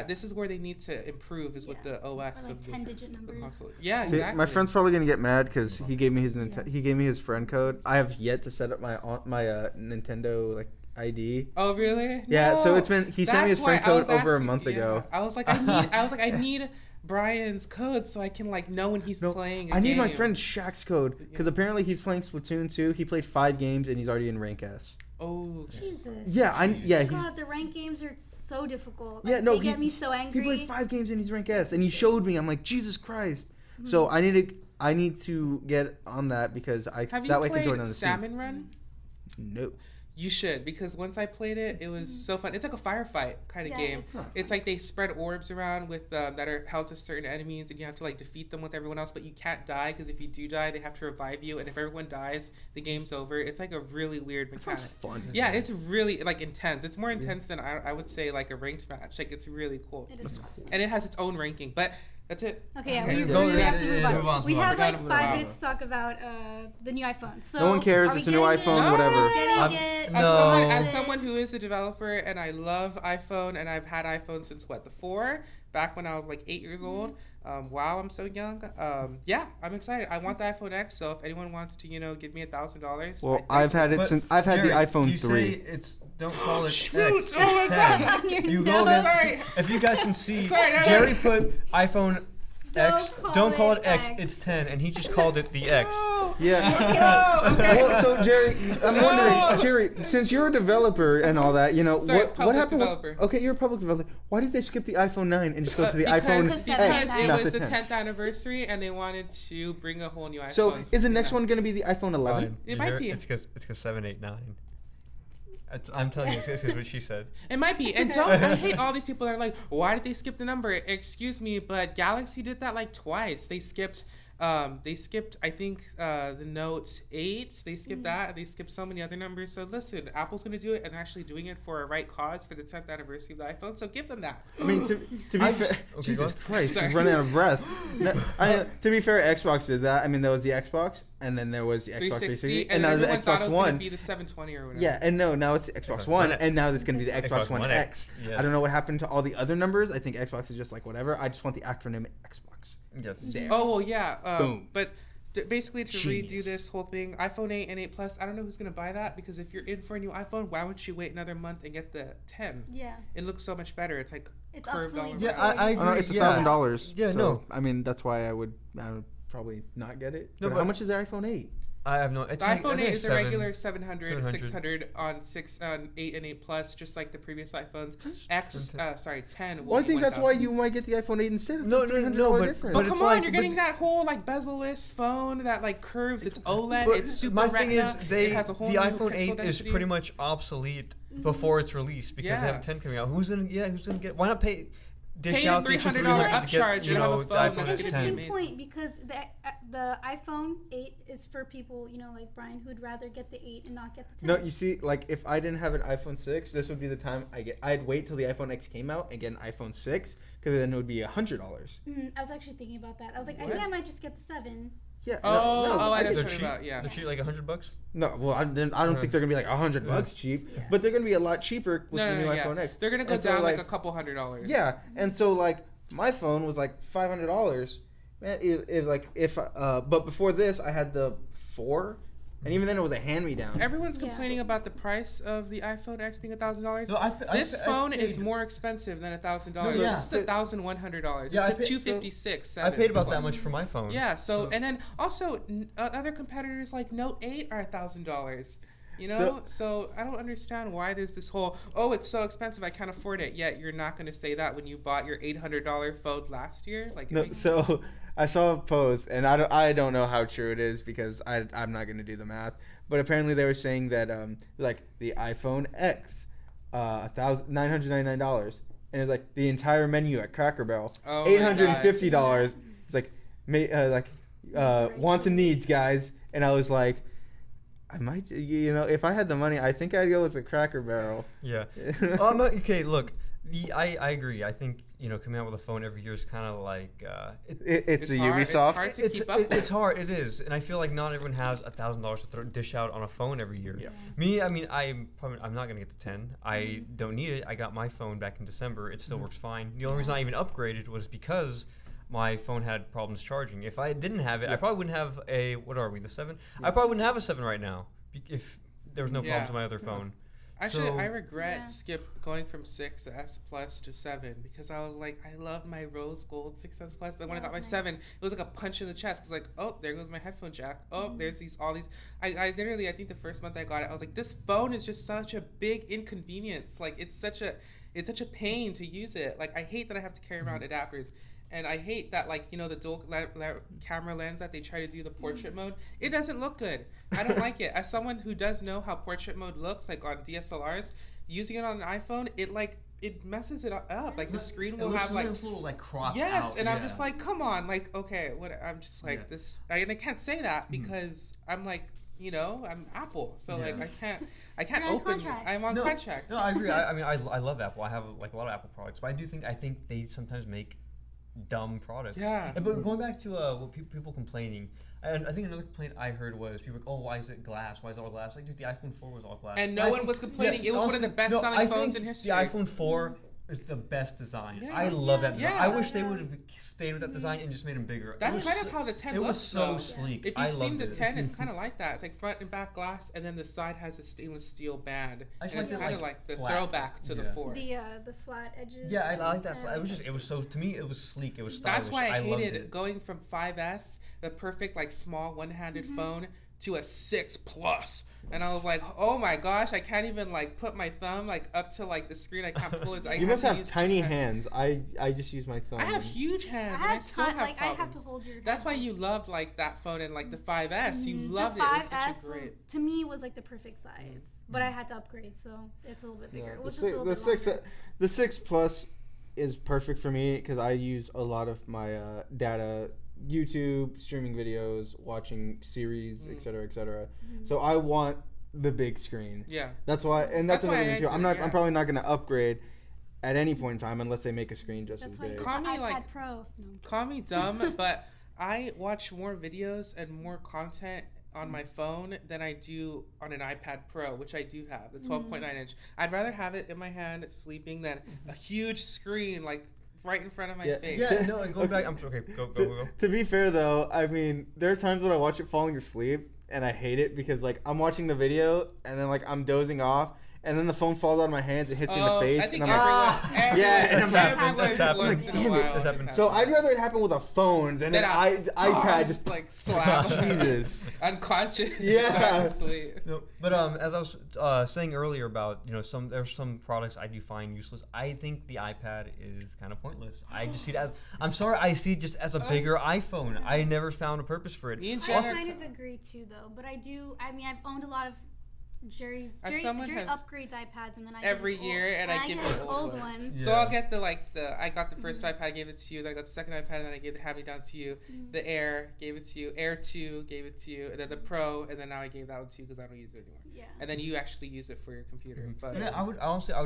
this is where they need to improve is with the OS Or like of the 10-digit numbers. console. Yeah, See, exactly. my friend's probably gonna get mad because he gave me his he gave me his friend code. I have yet to set up my Nintendo like ID. Oh really? Yeah, so No. it's been he sent me his That's why friend I code was over a asking- month ago. I was like, I need Bryan's code so I can like know when he's playing. I need my game. friend Shaq's code because apparently he's playing Splatoon 2. He played 5 games and he's already in rank S. Oh, Jesus. Yeah, God, the rank games are so difficult. Yeah, no, they get me so angry. He played 5 games and he's rank S, and he showed me. I'm like, Jesus Christ! So I need to get on that because have you that way I can played join on the Salmon Run? No. You should, because once I played it, it was so fun. It's like a firefight kind of game. It's, so It's like they spread orbs around with that are held to certain enemies, and you have to like defeat them with everyone else. But you can't die because if you do die, they have to revive you. And if everyone dies, the game's over. It's like a really weird That mechanic. sounds fun. Yeah, it's really like intense. It's more intense than I would say like a ranked match. Like it's really cool, It is cool. and it has its own ranking. But that's it. Okay, yeah, Okay, we go really ahead. have to move Yeah, on. move on, We move on. have We like gotta 5 move on. minutes to talk about the new iPhone. So No one cares, are we it's a new getting iPhone, it? whatever. Are we getting I'm- it? No. As someone who is a developer and I love iPhone and I've had iPhone since the 4 back when I was like 8 years old. Wow, I'm so young. Yeah, I'm excited. I want the iPhone X. So if anyone wants to, give me $1,000. Well, I've had it But, since I've had the Jerry, iPhone you 3. Say don't call it Shoot, X. oh my It's God. 10. On your You nose. go to, Sorry. if you guys can see, Sorry, no, Jerry no. put iPhone X. Don't call it X. X. It's 10, and he just called it the X. Yeah. Okay. Well, so Jerry, I'm No. wondering, Jerry, since you're a developer and all that, Sorry, what public happened? developer. Okay, you're a public developer. Why did they skip the iPhone 9 and just go to the Because iPhone Because X, it not was the the 10? 10th anniversary and they wanted to bring a whole new iPhone. So is the for next that. one going to be the iPhone 11? Fine. It You might hear be. It's because 7, 8, 9. I'm telling you, it's what she said. It might be. And I hate all these people that are like, why did they skip the number? Excuse me, but Galaxy did that like twice. They skipped I think the Note 8. They skipped that, and they skipped so many other numbers. So listen, Apple's gonna do it, and they're actually doing it for a right cause for the 10th anniversary of the iPhone. So give them that. I mean, to be I fair, just- okay, go Jesus on. Christ, Sorry. I'm running out of breath. No, to be fair, Xbox did that. I mean, there was the Xbox, and then there was the Xbox 360, and now the everyone thought Xbox it was gonna One. be the 720 or whatever. Yeah, and now it's the Xbox One, and now it's going to be the Xbox One X. Yes. I don't know what happened to all the other numbers. I think Xbox is just like whatever. I just want the acronym Xbox. Yes. There. Oh well, yeah. Boom. But basically, to redo Genius. this whole thing, iPhone 8 and 8 Plus. I don't know who's gonna buy that because if you're in for a new iPhone, why would you wait another month and get the 10? Yeah. It looks so much better. It's like It's curved all obsolete. over. Yeah, before I it's Oh, no, agree. it's Yeah. $1,000. Yeah, so, no. I mean, that's why I would probably not get it. No, but but- how much is the iPhone 8? I have no. The It's like, I iPhone think 8 it's is a 7. regular 700, 700. 600 on 8 and 8 Plus, just like the previous iPhones. 10. Will Well, I be think that's why 1,000. you might get the iPhone 8 instead. It's No, a no, $300 no, but- difference. But it's come on, like- you're getting that whole like bezel-less phone that like curves. It's OLED. But It's super my retina. thing is, it has a whole the new iPhone pixel 8 is density. pretty much obsolete before it's released because they Yeah. have 10 coming out. Who's gonna get? Why not dish Pay the out the extra $300 $300 to get, upcharge you and have know, a the phone iPhone that's X gonna 10. Interesting be point because the iPhone 8 is for people, like Brian, who'd rather get the 8 and not get the 10. No, you see, like if I didn't have an iPhone 6, this would be the time I'd wait till the iPhone X came out and get an iPhone 6 because then it would be $100. I was actually thinking about that. I was like, I What? think I might just get the 7. Yeah. Oh, no, I know I what get- you're They're cheap. about, yeah. They're cheap, like $100. No, well, I don't think they're gonna be like $100 cheap, but they're gonna be a lot cheaper with the new iPhone X. They're gonna go And so, down like a couple $100. Yeah, and so like my phone was like $500. Man, but before this I had the 4, and even then it was a hand-me-down. Everyone's Yeah. complaining about the price of the iPhone X being $1,000. No, This phone is paid- more expensive than $1,000. No, yeah. This is $1,100. Yeah, I It's paid- a $256. I paid about that much for my phone. Yeah. So and then also other competitors like Note 8 are $1,000. You know, so I don't understand why there's this whole it's so expensive I can't afford it. Yet you're not going to say that when you bought your $800 phone last year. Like No, so I saw a post, and I don't know how true it is because I'm not gonna do the math. But apparently they were saying that like the iPhone X, $999, and it's like the entire menu at Cracker Barrel, Oh my $850. It's like wants and needs, guys, and I was like, I might, if I had the money, I think I'd go with the Cracker Barrel. Yeah. Okay, look. I agree. I think coming out with a phone every year is kind of like It's a hard. Ubisoft. It's hard to keep up with. It's hard. It is, and I feel like not everyone has $1,000 to dish out on a phone every year. Yeah. Me, I mean, I'm not gonna get the 10. I don't need it. I got my phone back in December. It still works fine. The only reason I even upgraded was because my phone had problems charging. If I didn't have it, I probably wouldn't have a, what are we, the 7? Yeah. I probably wouldn't have a 7 right now if there was no problems Yeah. with my other phone. Actually, So- I regret Yeah. going from 6S Plus to 7 because I was like, I love my rose gold 6S Plus. Then when I Yeah, got my that's 7, nice. it was like a punch in the chest. Cause like, oh, there goes my headphone jack. Oh, there's all these. I literally, I think the first month I got it, I was like, this phone is just such a big inconvenience. Like, it's such a pain to use it. Like, I hate that I have to carry around adapters. And I hate that, like, the dual camera lens that they try to do the portrait mode. It doesn't look good. I don't like it. As someone who does know how portrait mode looks, like on DSLRs, using it on an iPhone, it messes it up. Like the screen will have like a little like cropped yes, out. and I'm just like, come on, like okay, what? I'm just like this, and I can't say that because I'm like, I'm Apple, so like I can't You're on open. contract. I'm on contract. No, I agree. I mean, I love Apple. I have like a lot of Apple products, but I think they sometimes make dumb products. Yeah. But going back to what people complaining, and I think another complaint I heard was people were like, oh, why is it glass? Why is it all glass? Like, dude, the iPhone 4 was all glass. And no one was complaining. It was one of the best-selling phones in history. The iPhone 4 is the best design. Yeah. I love that design. Yeah. I wish they would have stayed with that design and just made them bigger. That's kind of how the 10 it looks. was so though. sleek. If I you've seen loved the it. 10, it's kind of like that. It's like front and back glass, and then the side has a stainless steel band. I just And it's liked it, kind of like, like the flat. throwback to the Yeah. 4. The flat edges. Yeah, I like that. I It was just, that it was too. so, to me, it was sleek. It was stylish. That's why I loved hated it. going from 5S, the perfect like small one-handed phone, to a 6 Plus. And I was like, oh my gosh, I can't even like put my thumb like up to like the screen. I can't pull it. You must have tiny hands. I just use my thumb. I have huge hands. I and have still have I have to problems. hold your. That's why you loved like that phone and like the 5S. You loved the it. 5S It was such a was, great. to me was like the perfect size, but I had to upgrade, so it's a little bit bigger. Yeah, It was the, just a little six, bit the, six, longer. the 6 Plus is perfect for me because I use a lot of my data, YouTube, streaming videos, watching series, etc., etc. So I want the big screen. Yeah. That's why, and that's That's why another I thing too. do, I'm not. yeah. I'm probably not going to upgrade at any point in time unless they make a screen just That's as why you big. got the Call me, iPad like- Pro. No. Call me dumb, but I watch more videos and more content on my phone than I do on an iPad Pro, which I do have, the 12.9 inch. I'd rather have it in my hand sleeping than a huge screen like right in front of my Yeah. face. Yeah, no, going back, I'm sorry. Okay, go. To be fair though, I mean, there are times when I watch it falling asleep and I hate it because like I'm watching the video and then like I'm dozing off and then the phone falls out of my hands and hits me in the face I think and I'm like, everyone, Yeah, everyone, that's everyone happened. That's once happened. in a Damn it. while That's has happened. so happened. I'd rather it happen with a phone than an Then iPad just like slap Jesus. unconscious. Yeah. back to sleep. No, but as I was saying earlier about there's some products I do find useless. I think the iPad is kind of pointless. I just see it as I see it just as a bigger iPhone. I never found a purpose for it. Me and I Jen kind are- of agree too, though. But I do. I mean, I've owned a lot of Jerry someone has upgrades iPads, and then I every get his year, old, and I give get you his the old old one. Yeah. So I'll get I got the first iPad, I gave it to you. Then I got the second iPad, and then I gave the hand-me-down to you. The Air, gave it to you. Air 2, gave it to you. And then the Pro, and then now I gave that one to you because I don't use it anymore. Yeah. And then you actually use it for your computer. But And I would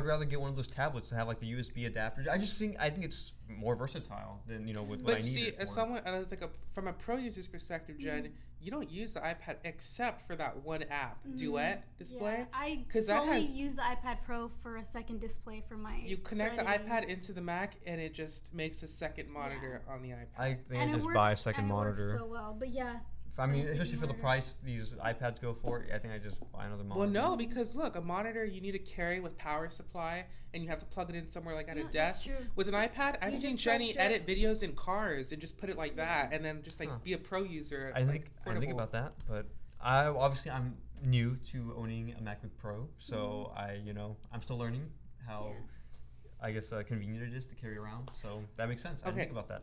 rather get one of those tablets to have like the USB adapters. I think it's more versatile than with what I But need see, it as for. someone as like from a pro user's perspective, Jen, you don't use the iPad except for that one app, Duet display. Yeah, I 'Cause that solely has- use the iPad Pro for a second display for my. You connect the for editing. iPad into the Mac, and it just makes a second monitor on the iPad. I think And I it just works, buy a second and it works monitor. so well, but yeah. I mean, Second especially for the monitor. price these iPads go for, I think I just buy another monitor. Well, no, because look, a monitor you need to carry with power supply, and you have to plug it in somewhere like at No, a that's desk. true. With an iPad, I've You seen just Jenny plug edit videos in cars and just put it like that, and then just like Huh. be a pro user. I like, think portable. about that, but I'm new to owning a MacBook Pro, so I'm still learning how I guess convenient it is to carry around. So that makes sense. I didn't Okay. think about that.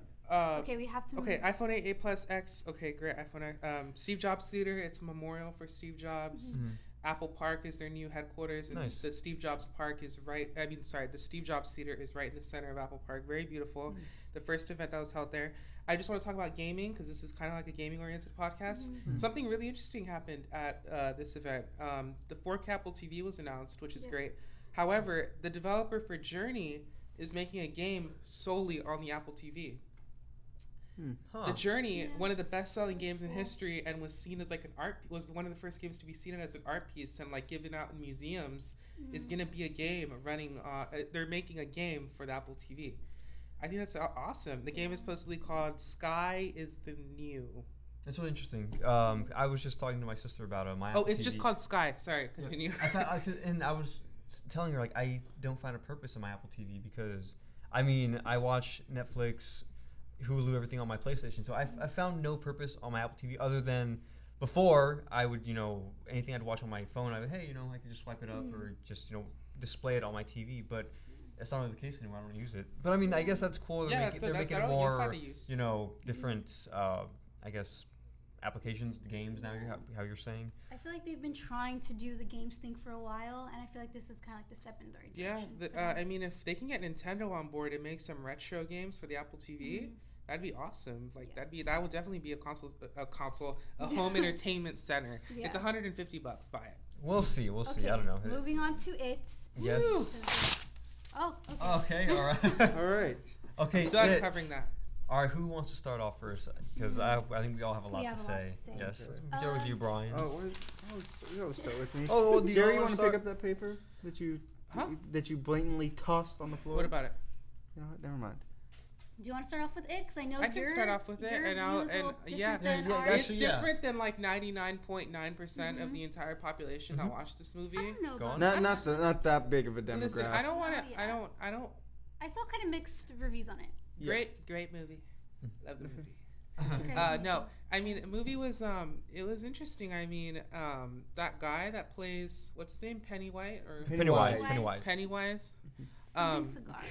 Okay, we have to. Okay, iPhone 8, 8 Plus X. Okay, great. iPhone 8. Steve Jobs Theater. It's a memorial for Steve Jobs. Apple Park is their new headquarters, and Nice. the Steve Jobs Park is the Steve Jobs Theater is right in the center of Apple Park. Very beautiful. The first event that was held there. I just want to talk about gaming because this is kind of like a gaming-oriented podcast. Something really interesting happened at this event. The 4K Apple TV was announced, which is great. However, the developer for Journey is making a game solely on the Apple TV. Huh. The Journey, Yeah. one of the best-selling games in cool. history, and was seen as like was one of the first games to be seen as an art piece and like given out in museums. Is gonna be a game running. They're making a game for the Apple TV. I think that's awesome. The game is supposedly called Sky is the New. That's really interesting. I was just talking to my sister about my Oh, Apple it's just TV. called Sky. Sorry, continue. I thought and I was telling her like I don't find a purpose in my Apple TV because I mean I watch Netflix, Hulu, everything on my PlayStation. So I found no purpose on my Apple TV other than before I would anything I'd watch on my phone I would I could just swipe it up or just display it on my TV. But that's not really the case anymore. I don't use it. But I mean I guess that's cool. They're making it more different. I guess applications, games now. How you're saying. I feel like they've been trying to do the games thing for a while, and I feel like this is kind of like the step in the right direction. Yeah, I mean, if they can get Nintendo on board and make some retro games for the Apple TV, that'd be awesome. Like that would definitely be a home entertainment center. Yeah. It's $150. Buy it. We'll see. Okay, I don't know. moving on to it. Yes. Oh, okay. Okay. All right. All right. Okay. Done covering that. All right, who wants to start off first? Because I think we all have a lot, We to, have a say. lot to say. Yes, Okay. let's start with you, Brian. You always start with me. Oh, do Jerry, you wanna want to pick up that paper that you blatantly tossed on the floor? What about it? You know what? Never mind. Do you want to start off with it? Because I know I can start off with it, and I'll it's different than like 99.9% of the entire population that watched this movie. I don't know. Go About on. that. Not that big of a demographic. Listen, I don't want to. Yeah. I don't. I saw kind of mixed reviews on it. Great movie. Love the movie. Okay. No, I mean the movie was it was interesting. I mean that guy that plays what's his name, Pennywise. Pennywise. Smoking cigar.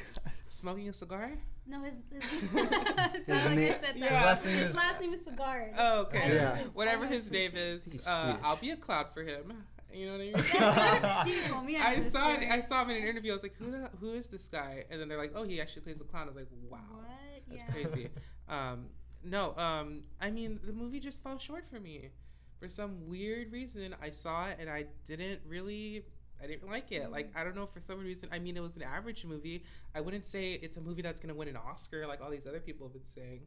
Smoking a cigar. No, his it's not like I said that. Yeah. His last name is Cigar. Oh, okay. Yeah. Whatever his name is, I'll be a cloud for him. You know what I mean? He told me I saw him in an interview. I was like, who is this guy? And then they're like, oh, he actually plays the clown. I was like, wow, What? that's Yeah. crazy. I mean, the movie just fell short for me. For some weird reason, I saw it and I didn't like it. Like, I don't know, for some reason, I mean, it was an average movie. I wouldn't say it's a movie that's going to win an Oscar like all these other people have been saying.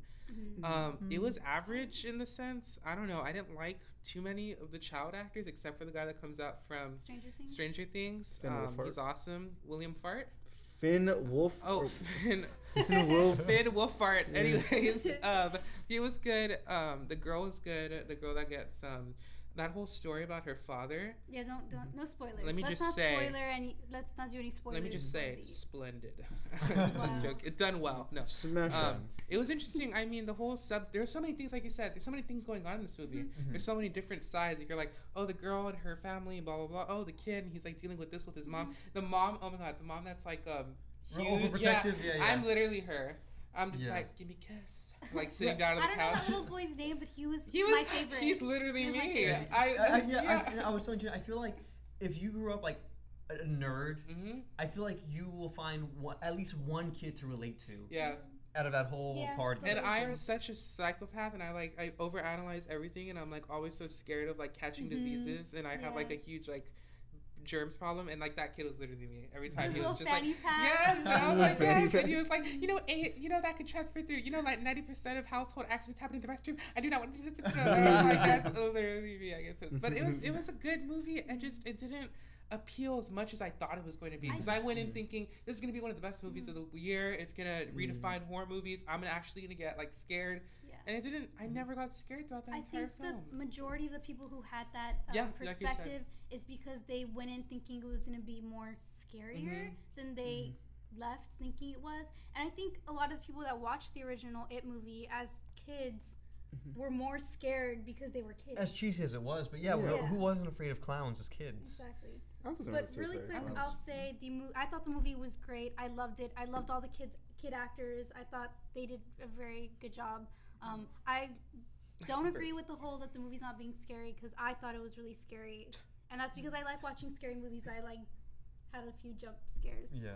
It was average in the sense, I don't know, I didn't like too many of the child actors except for the guy that comes out from Stranger Things. Finn Wolfhard. He's awesome. William Fart? Finn Wolf. Oh, Finn Wolfhard. Yeah. Anyways, he was good. The girl was good. The girl that gets that whole story about her father. Yeah, don't no spoilers. Let me let's just not say- spoiler any. Let's not do any spoilers. Let me just say, for the- splendid. Wow. Just joke. It done well. No. Smash It was interesting. I mean, the whole there's so many things, like you said, there's so many things going on in this movie. There's so many different sides. You're like, oh, the girl and her family, blah, blah, blah. Oh, the kid, and he's like dealing with this with his mom. The mom, oh my God, the mom that's like, huge. Overprotective? Yeah. I'm literally her. I'm just Yeah. like, give me a kiss. Like sitting down on I the don't know that couch. little boy's name, but he was He was my favorite. He's literally He was my me. favorite. I was telling you, I feel like if you grew up like a nerd, I feel like you will find at least one kid to relate to. Yeah. Out of that whole party. And I'm such a psychopath, and I overanalyze everything, and I'm like always so scared of like catching diseases, and I have like a huge like germs problem, and like that kid was literally me every time. He was just like, yes, and I was like, yes, and he was like, that could transfer through, like 90% of household accidents happen in the restroom. I do not want to do this. And I was like, that's literally me. I get to, but it was a good movie. It didn't appeal as much as I thought it was going to be, because I went in thinking this is going to be one of the best movies of the year. It's going to redefine horror movies. I'm actually going to get like scared. And it didn't. I never got scared throughout the entire film. I think the majority of the people who had that perspective is because they went in thinking it was going to be more scarier than they left thinking it was. And I think a lot of the people that watched the original It movie as kids were more scared because they were kids. As cheesy as it was, but who wasn't afraid of clowns as kids? Exactly. But really quick, I'll say I thought the movie was great. I loved it. I loved all the kid actors. I thought they did a very good job. I don't agree with the whole that the movie's not being scary, because I thought it was really scary, and that's because I like watching scary movies. I like had a few jump scares. Yeah.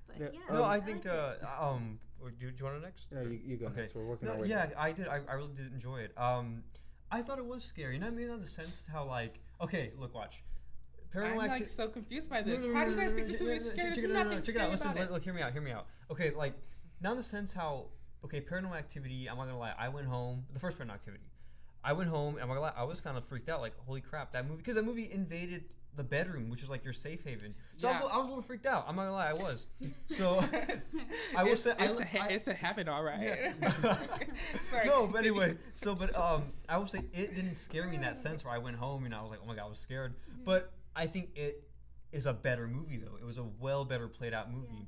But no, I think. Do you want to next? No, you go next. We're working our way. Yeah, I did. I really did enjoy it. I thought it was scary, and I mean, in the sense how watch. I'm like so confused by this. How do you guys think this movie is scary? There's nothing scary about it. Look, hear me out. okay, like not in the sense how Paranormal Activity. I'm not gonna lie. I went home. The first Paranormal Activity. I went home and I'm not gonna lie, I was kind of freaked out. Like, holy crap, that movie, because that movie invaded the bedroom, which is like your safe haven. So I was a little freaked out. I'm not gonna lie, I was. So I will say it's a habit, all right. Yeah. Sorry, no, but anyway. I will say it didn't scare me in that sense where I went home and I was like, oh my god, I was scared. But I think it is a better movie though. It was a better played out movie.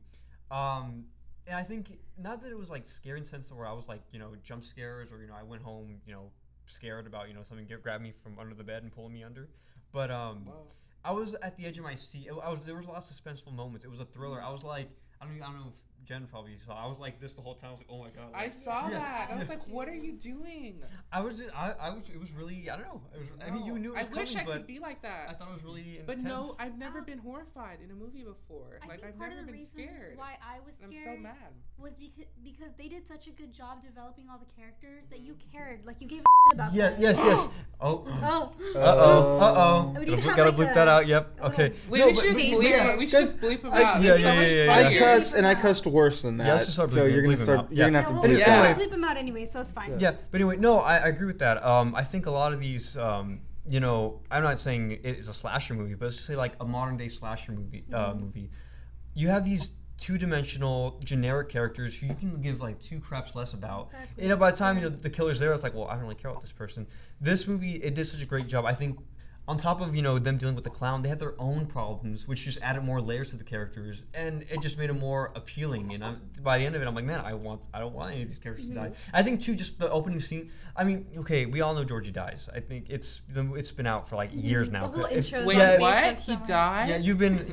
And I think not that it was like scary in the sense where I was like, jump scares or I went home, scared about something grab me from under the bed and pulling me under. But I was at the edge of my seat. There was a lot of suspenseful moments. It was a thriller. I was like, I don't know if Jen probably saw. I was like this the whole time. I was like, oh my god. I saw that. I was like, what are you doing? It was really, I don't know. It was, I mean, you knew it was coming, wish I but could be like that. I thought it was really intense. But no, I've never been horrified in a movie before. I think I've part never of the been reason scared. why I was scared I'm so mad. was because they did such a good job developing all the characters that you cared. Like, you gave about yeah, them. yes. Oh. Uh-oh. We didn't have, Gotta like, bleep that out. Yep. Okay. Wait, No, we but- should just bleep him out. Yeah, It's so much yeah. I funnier. cuss and I cussed worse than that. Yeah, let's just start so bleeping- you're gonna bleeping start. out. You're gonna Yeah. have to We'll bleep Yeah. that. bleep them out anyway, so it's fine. Yeah, but anyway, no, I agree with that. I think a lot of these, I'm not saying it is a slasher movie, but let's just say like a modern day slasher movie. You have these two-dimensional generic characters who you can give like two craps less about. Exactly. By the time the killer's there, it's like, well, I don't really care about this person. This movie, it did such a great job. I think on top of them dealing with the clown, they had their own problems, which just added more layers to the characters, and it just made it more appealing. And by the end of it, I'm like, man, I don't want any of these characters to die. I think too, just the opening scene. I mean, okay, we all know Georgie dies. I think it's been out for like years now. The whole intro is Wait, on what? Facebook He somewhere. died?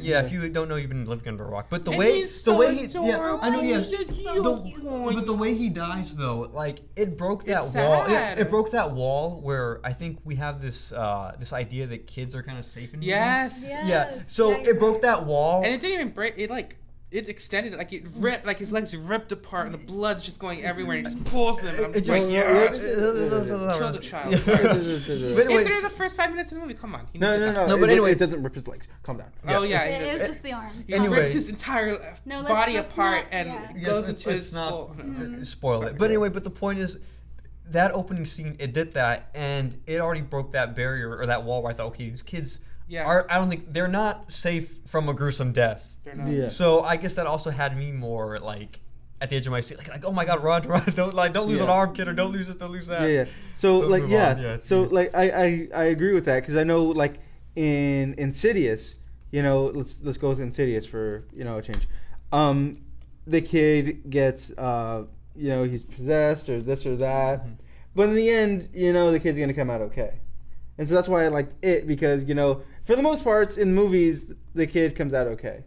Yeah, if you don't know, you've been living under a rock. But the And way he's so I know, yeah. He's so cute. But the way he dies, though, like it broke that It's wall. Yeah, sad. it broke that wall where I think we have this idea that kids are kind of safe in movies. Yes. Yeah. So Yeah, it broke that wall. And it didn't even break. It extended. Like it ripped. Like his legs ripped apart, and the blood's just going everywhere. And he just pulls him. I'm It just just like, yeah. yeah. Kill the child. But anyways, It's the first 5 minutes of the movie. Come on. He No, needs to no, die. no. No, but anyway- it doesn't rip his legs. Calm down. Oh yeah. It was just the arm. He Anyway. rips his entire No, let's- body let's apart not- and yeah. goes Yes, into his it's not- skull. spoil it. But anyway, but the point is, that opening scene, it did that, and it already broke that barrier or that wall where I thought, okay, these kids Yeah. I don't think they're not safe from a gruesome death. They're not. Yeah. So I guess that also had me more like at the edge of my seat, like oh my god, run, don't lose an Yeah. arm, kid, or don't lose this, don't lose that. Yeah. So So like move yeah. on. Yeah, it's So weird. like I agree with that because I know like in Insidious, let's go with Insidious for a change. The kid gets he's possessed or this or that, but in the end, the kid's gonna come out okay. And so that's why I liked it because for the most parts in movies the kid comes out okay,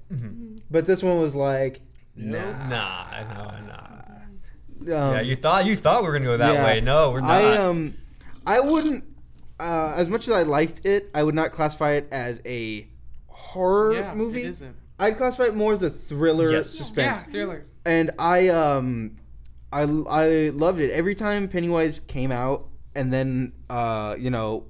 but this one was like Nah. yeah, You thought we were gonna go that way. No, we're not. I wouldn't as much as I liked it, I would not classify it as a horror movie. It isn't. I'd classify it more as a thriller Yes. suspense. Yeah, thriller. And I loved it. Every time Pennywise came out and then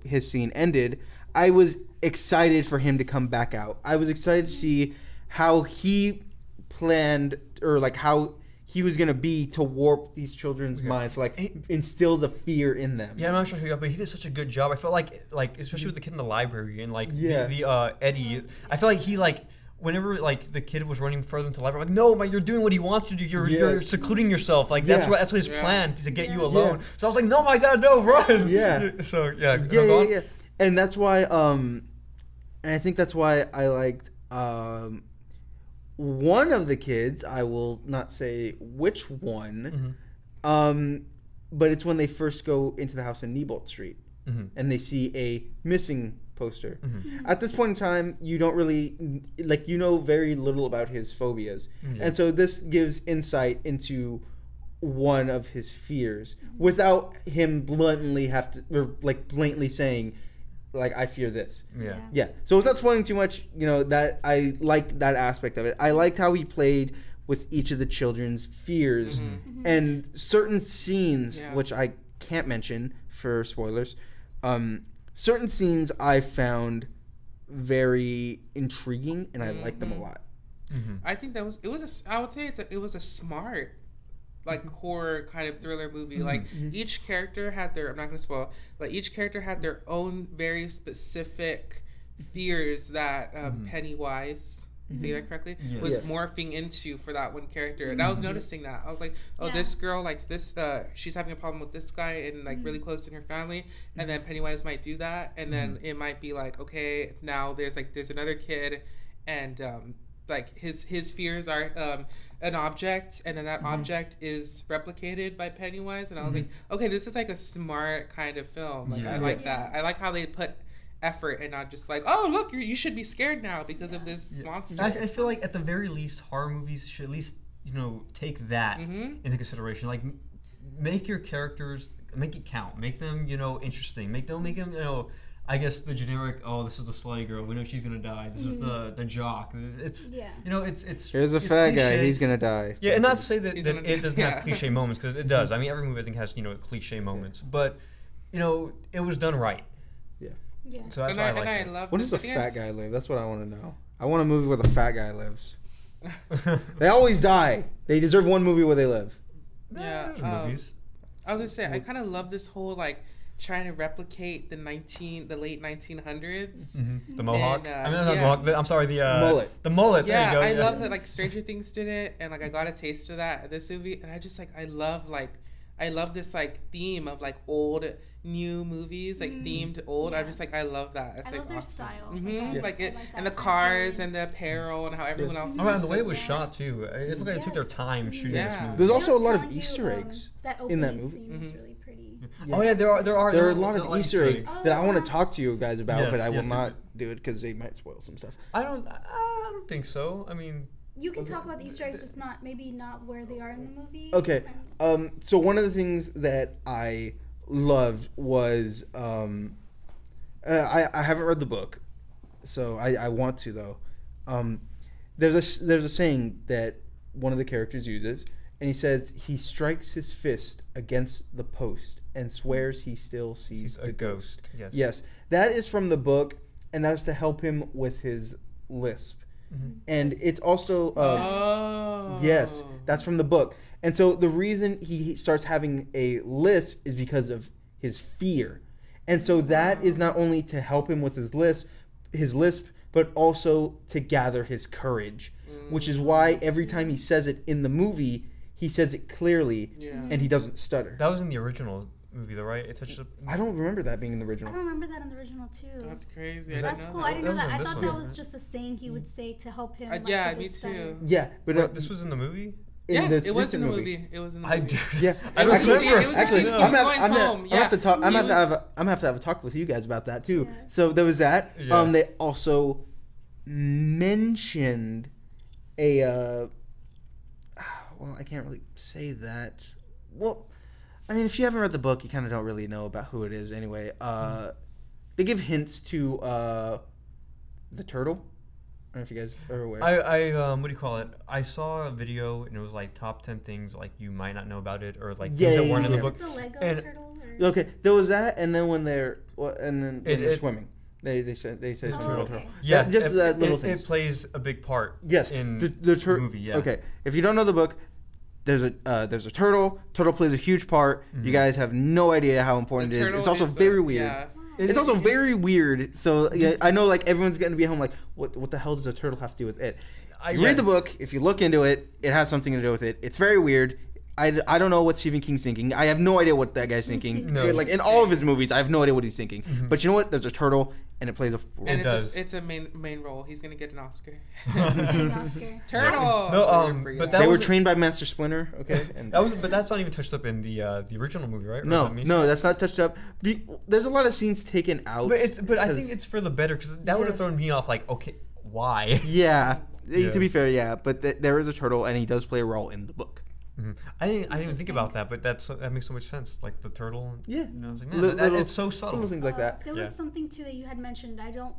his scene ended, I was excited for him to come back out. I was excited to see how he planned or like how he was gonna be to warp these children's minds, like instill the fear in them. Yeah, I'm not sure who, but he did such a good job. I felt like especially with the kid in the library and like Yeah. the Eddie. I feel like he whenever like the kid was running further into the library, I'm like, no, man, you're doing what he wants you to do. You're secluding yourself. Like that's Yeah. what his Yeah. plan to get you Yeah. alone. So I was like, no, my God, no, run. Yeah. So yeah. Yeah. And that's why and I think that's why I liked one of the kids, I will not say which one, but it's when they first go into the house in Neibolt Street and they see a missing poster. At this point in time, you don't really, very little about his phobias. And so this gives insight into one of his fears without him blatantly saying, like, I fear this. Yeah. Yeah. So without spoiling too much, that I liked that aspect of it. I liked how he played with each of the children's fears and certain scenes, which I can't mention for spoilers. Certain scenes I found very intriguing and I liked them a lot. I think that was I would say it was a smart like horror kind of thriller movie. Like each character had their, I'm not gonna spoil, but each character had their own very specific fears that Pennywise, say that correctly, was morphing into for that one character. And I was noticing that. I was like, oh, this girl likes this, she's having a problem with this guy and like really close in her family, and then Pennywise might do that, and then it might be like, okay, now there's another kid, and like his fears are an object, and then that object is replicated by Pennywise, and I was like, okay, this is like a smart kind of film. Like I like that. I like how they put effort and not just like, oh look, you should be scared now because of this monster. I feel like at the very least, horror movies should at least take that into consideration. Like make your characters, make it count, make them interesting, make them I guess the generic, oh, this is the slutty girl, we know she's gonna die. This is the jock. It's it's here's a fat guy, he's gonna die. Yeah, and not to say that it doesn't have cliche moments, because it does. I mean, every movie I think has cliche moments, but it was done right. Yeah. So that's why I love. What does a fat guy live? That's what I want to know. I want a movie where the fat guy lives. They always die. They deserve one movie where they live. Yeah, movies. I was gonna say I kind of love this whole like trying to replicate the late 1900s. The mohawk. And, not the mohawk. I'm sorry, the mullet. The mullet. Yeah, there you go. I love that. Like Stranger Things did it, and like I got a taste of that in this movie, and I just I love this like theme of like old new movies, like themed old. I'm just I love that. It's I love their awesome. style. Like it, and the cars and the apparel and how everyone else. Oh, and the way it was shot too. It looked like they took their time shooting this movie. There's also a lot of Easter eggs in that movie. Scene was really pretty. Oh yeah, there are a lot of Easter eggs that I want to talk to you guys about, but I will not do it because they might spoil some stuff. I don't think so. I mean, you can talk about the Easter eggs, just not where they are in the movie. Okay. So one of the things that I loved was I haven't read the book, so I want to though. There's a saying that one of the characters uses, and he says he strikes his fist against the post and swears he still sees the ghost. Yes, that is from the book, and that is to help him with his lisp. And it's also yes, that's from the book. And so the reason he starts having a lisp is because of his fear. And so that is not only to help him with his lisp, but also to gather his courage, which is why every time he says it in the movie, he says it clearly and he doesn't stutter. That was in the original movie though, right? It touched up. I don't remember that being in the original. I don't remember that in the original too. That's crazy. That's cool. I didn't know that. I thought that was just a saying he would say to help him. Yeah, me too. Yeah, but this was in the movie. It was in the movie. It was in the movie. I remember. Actually, I'm gonna have to have a talk with you guys about that too. Yeah. So there was that. Yeah. They also mentioned a. Well, I can't really say that. Well, I mean, if you haven't read the book, you kind of don't really know about who it is anyway. They give hints to the turtle. I don't know if you guys are aware. I what do you call it? I saw a video and it was like top 10 things like you might not know about it, or like things that weren't in the book. The Lego turtle. Or? Okay, there was that, and then when they're swimming, they say turtle. Okay. Yeah, just that little thing. It plays a big part. Yes, in the movie. Yeah. Okay, if you don't know the book, there's a turtle. Turtle plays a huge part. You guys have no idea how important it is. It's also very weird. Yeah. It's also very weird. So yeah, I know like everyone's going to be home like, what the hell does a turtle have to do with it? If you read the book, if you look into it, it has something to do with it. It's very weird. I don't know what Stephen King's thinking. I have no idea what that guy's thinking. No. Like in all of his movies, I have no idea what he's thinking. But you know what? There's a turtle, and it plays a role. And it's a main role. He's gonna get an Oscar. Turtle. No, but they were trained by Master Splinter. Okay, and but that's not even touched up in the original movie, right? No, that's not touched up. There's a lot of scenes taken out. But I think it's for the better, because that would have thrown me off. Like, okay, why? Yeah. To be fair, yeah, but there is a turtle, and he does play a role in the book. I didn't even think about that, but that makes so much sense. Like the turtle. Yeah. I was like, man, it's so subtle. Little things like that. There was something too that you had mentioned. I don't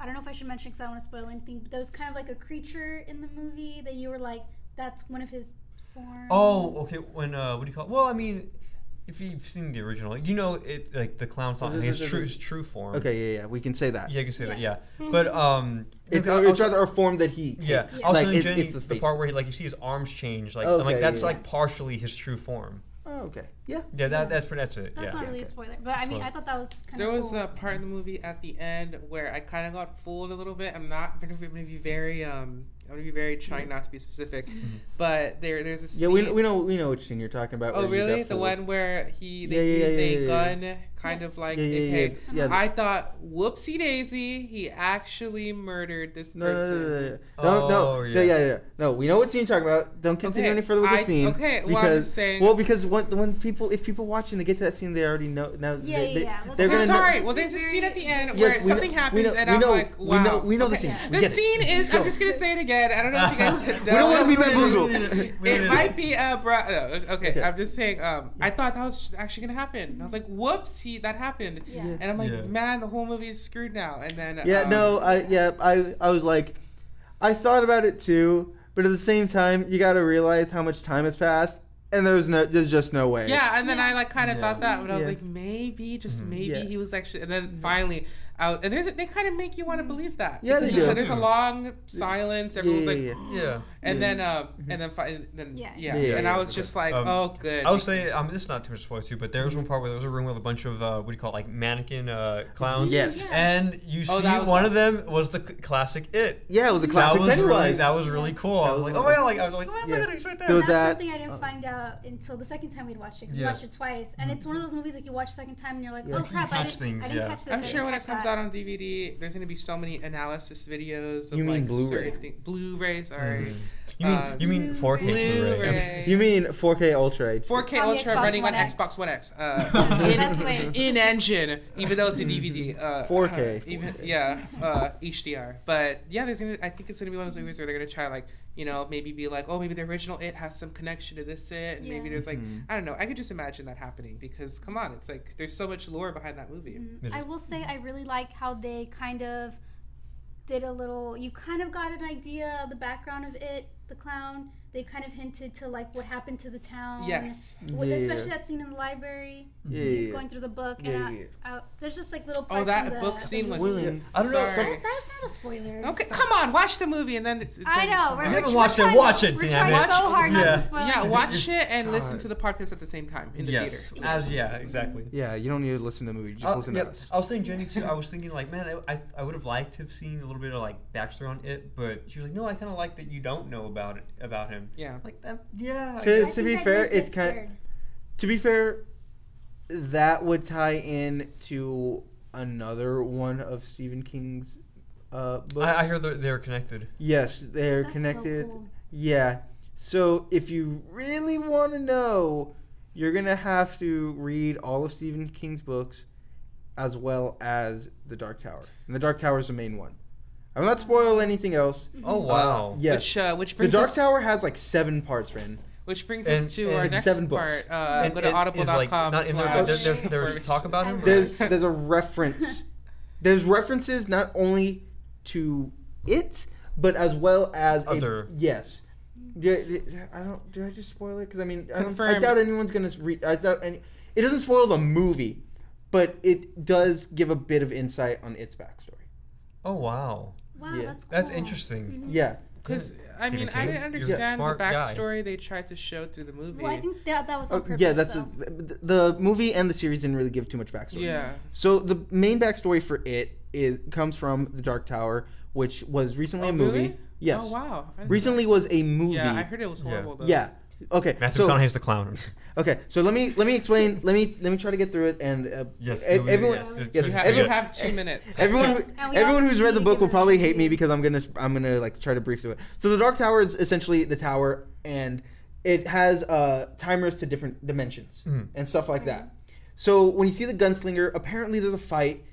know if I should mention because I don't want to spoil anything. But there was kind of like a creature in the movie that you were like, that's one of his forms. Oh, okay. When what do you call it? Well, I mean, if you've seen the original, you know it like the clown's not in his true form. Okay, yeah, we can say that. Yeah, you can say that. Yeah, but it's rather a form that he takes. Yeah, Yeah. also Like, in Jenny, it's the the face. part where you see his arms change. Like, Okay, I'm like that's yeah. like partially his true form. Oh, okay. Yeah. Yeah, that's it. That's Yeah. not really a spoiler, but I mean, I thought that was kind of There was cool. a part in the movie at the end where I kind of got fooled a little bit. I'm going to be very trying not to be specific, but there's a scene. Yeah, we know which scene you're talking about. Oh where you really? got The fooled. one where they Yeah, use a yeah. gun, kind Yes. of like Yeah. I thought, whoopsie daisy, he actually murdered this person. Oh, yeah. No, we know what scene you're talking about. Don't continue any further with the scene. Okay, well, I'm just saying. Because when people watching, they get to that scene, they already know. Now Yeah. they're I'm gonna sorry. know. Well, there's a scene at the end Yes, where we something know- happens, and we I'm know- like, wow. we know the scene. We The get it. scene is. Go. I'm just gonna say it again. I don't know if you guys know. We don't want to be bamboozled. It might be okay, Okay. I'm just saying. I thought that was actually gonna happen. And I was like, "Whoops, that happened." Yeah. And I'm like, Yeah. "Man, the whole movie is screwed now." And then I was like, I thought about it too, but at the same time, you got to realize how much time has passed, and there's just no way. yeah, and then I kind of Yeah. thought that, but I was Yeah. like, maybe, just maybe Yeah. he was actually. And then finally, and they kind of make you want to believe that. Yeah, they Because do. There's a long silence. Everyone's like, Yeah. and then Yeah. and I was just like, oh, good. I would say this is not too much spoiler too, but there was one part where there was a room with a bunch of what do you call it, like mannequin clowns. Yes. Yeah. And you see that was one of them was the classic It. Yeah, it was a classic that was Pennywise. really, that was really cool. I was like, oh my god, I was like, oh my Yeah. god, he's right there. There was That's that. something I didn't find out until the second time we'd watched it, because we Yeah. watched it twice, and it's one of those movies like you watch the second time and you're like, Yeah. oh You crap, I catch didn't, things, I didn't yeah. catch this. I'm I sure didn't when it catch comes that. out on DVD, there's gonna be so many analysis videos of You mean like Blu-ray? certain Blu-ray, sorry. You mean 4K Blu-ray? Blu-ray. You mean 4K Ultra HD? 4K On the Ultra Xbox running on One X. Xbox One X. Best way. In engine, even though it's a DVD. 4K. HDR. But yeah, I think it's gonna be one of those movies where they're gonna try like, maybe be like, oh, maybe the original It has some connection to this It, and maybe Yeah. there's like, I don't know. I could just imagine that happening because come on, it's like there's so much lore behind that movie. It I is. will say I really like how they kind of did a little. You kind of got an idea of the background of It, the clown. They kind of hinted to like what happened to the town. Yes. Yeah. Especially that scene in the library. Yeah, He's yeah. going through the book, Yeah, and yeah. there's just like little parts. Oh, that in the, book scene was. William. I don't know, Sorry. That's not a spoiler. Okay, come on, watch the movie and then it's. I know. You haven't watched it, watch it, We're damn trying it. so hard not Yeah. to spoil Yeah, it. watch it and listen God. to the podcast at the same time in the Yes. theater. Exactly. Yeah, you don't need to listen to the movie. Just listen yeah, to us. I was saying Jenny too. I was thinking like, man, I would have liked to have seen a little bit of like backstory on It, but she was like, no, I kind of like that you don't know about him. Yeah. Like that. Yeah. To I think be I fair, did get it's kind. scared. To be fair, that would tie in to another one of Stephen King's books. I hear they're connected. Yes, they're That's so connected. cool. Yeah. So if you really want to know, you're gonna have to read all of Stephen King's books, as well as The Dark Tower. And The Dark Tower is the main one. I will not spoil anything else. Oh wow. Yes. Which The brings Dark us, Tower has like 7 parts, man. Which brings And- us to and our it's next 7 part. books. Go to Is, like, audible.com. not in there, but there's talk about him. There's a reference. There's references not only to it, but as well as Other. Yes. Do I just spoil it? Because I mean, I Confirm. doubt anyone's gonna read. It doesn't spoil the movie, but it does give a bit of insight on its backstory. Oh wow. Wow, Yeah. that's cool. That's interesting. Yeah. Because I Stephen mean, I King, didn't you're a understand the smart guy. backstory they tried to show through the movie. Well, I think that was on purpose. Yeah, that's though. the movie and the series didn't really give too much backstory. Yeah. So the main backstory for it comes from The Dark Tower, which was recently a movie. Really? Yes. Oh wow. I didn't Recently was a movie. know. Yeah, I heard it was horrible though. Yeah. Okay. Matthew so McConaughey's the clown. okay. So let me explain. let me try to get through it. And Yes. everyone. yeah. Yes, You everyone- have 2 minutes. Everyone, Yes, and we everyone all who's read the need to book give will it a probably hate review. me because I'm gonna like try to brief through it. So the Dark Tower is essentially the tower, and it has timers to different dimensions and stuff like that. So when you see the gunslinger, apparently there's a fight.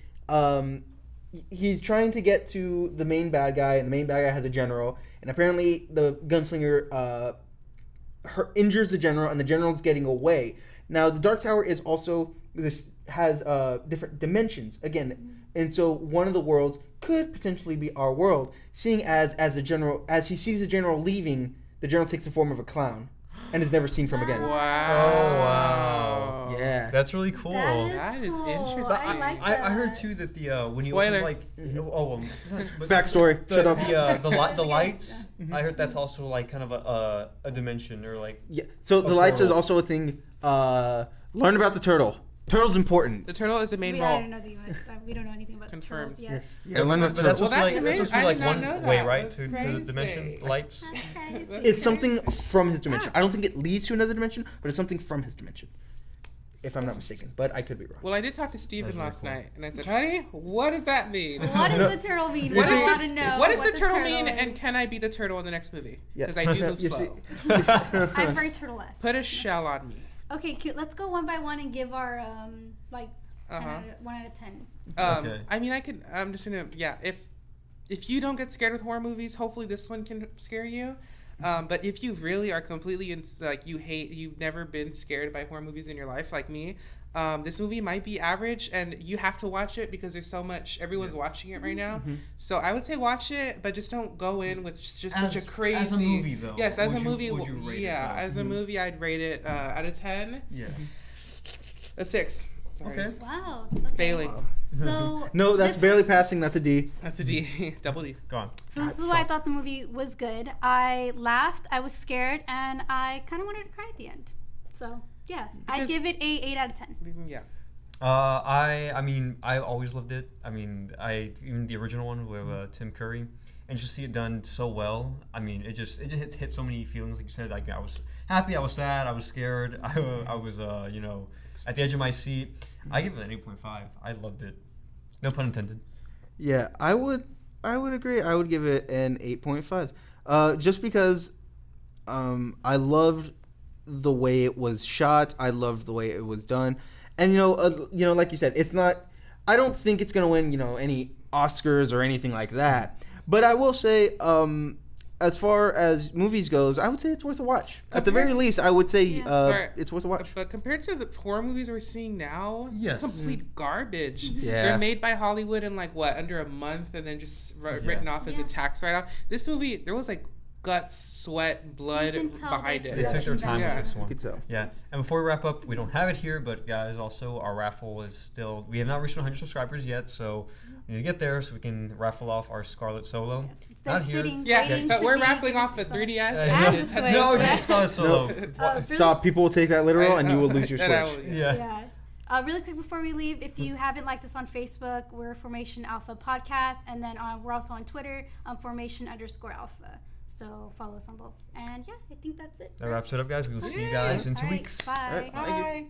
He's trying to get to the main bad guy, and the main bad guy has a general, and apparently the gunslinger injures the general, and the general's getting away. Now the Dark Tower is also has different dimensions again, and so one of the worlds could potentially be our world. Seeing as he sees the general leaving, the general takes the form of a clown, and is never seen from again. Wow. Oh wow. Yeah. That's really cool. That is cool. interesting. I like I that. heard too that the when you Spoiler. opens like but Backstory. the Shut up. the lights. I heard that's also like kind of a dimension or like Yeah. So the lights is portal. also a thing. Learn about the turtle. Turtle's important. The turtle is the main I role. don't know we don't know anything about Confirmed. turtles yet. Yeah. Learn about But the that's turtle. Well, that's supposed to be amazing. like, I supposed did to not be know like one way, that. right? That's To the crazy. dimension, lights. It's something from his dimension. I don't think it leads to another dimension, but it's something from his dimension. If I'm not mistaken, but I could be wrong. Well, I did talk to Steven That's very last cool. night, and I said, honey, what does that mean? What does the turtle mean? You I see- want to know. What does what the turtle mean, is. and can I be the turtle in the next movie? Yeah. Because I do move You see- slow. I'm very turtle-esque. Put a shell on me. Okay, cute. Let's go one by one and give our like 1 out of 10. Okay. I mean, I'm just gonna, if you don't get scared with horror movies, hopefully this one can scare you. But if you really are completely you've never been scared by horror movies in your life, like me, this movie might be average, and you have to watch it because there's so much. Everyone's watching it right now, so I would say watch it, but just don't go in with just such a crazy. As a movie, though. Yes, as a would you- movie. would you rate it, yeah, though? as a movie, I'd rate it out of 10, Yeah. a 6. Sorry. Okay. Wow. Okay. Failing. So No, that's this barely is- passing. That's a D. That's a D. Double D. Go on. So this is why I thought the movie was good. I laughed, I was scared, and I kind of wanted to cry at the end. So yeah, I Because- give it a 8 out of 10. Yeah. I mean, I always loved it. I mean, even the original one with Tim Curry, and just see it done so well. I mean, it just hit so many feelings. Like you said, like I was happy, I was sad, I was scared, I was at the edge of my seat. I give it an 8.5. I loved it. No pun intended. Yeah, I would agree. I would give it an 8.5. Just because I loved the way it was shot. I loved the way it was done. And like you said, it's not, I don't think it's going to win, any Oscars or anything like that. But I will say, as far as movies goes, I would say it's worth a watch. At the very least, I would say Yeah. it's worth a watch. But compared to the horror movies we're seeing now, Yes. complete garbage. Yeah. They're made by Hollywood in under a month, and then just written off as a tax write-off. This movie, there was guts, sweat, blood You can tell behind there's They it. took their time Yeah. with this You one. could tell. Yeah, and before we wrap up, we don't have it here, but guys, also our raffle is still. We have not reached 100 subscribers yet, so we need to get there so we can raffle off our Scarlet Solo. Yes, it's there Not here. sitting, Yeah, waiting but to we're be raffling given off the to 3DS. And the Switch. No, Yeah. just Scarlet Solo. really- Stop. People will take that literal, and you will lose your And I Switch. will- Yeah. Yeah. Really quick before we leave, if you haven't liked us on Facebook, we're Formation Alpha Podcast, and then we're also on Twitter, Formation_Alpha. So follow us on both. And yeah, I think that's it. That wraps it up, guys. We will see you guys in 2 All right, weeks. bye. All right. Thank you. Bye.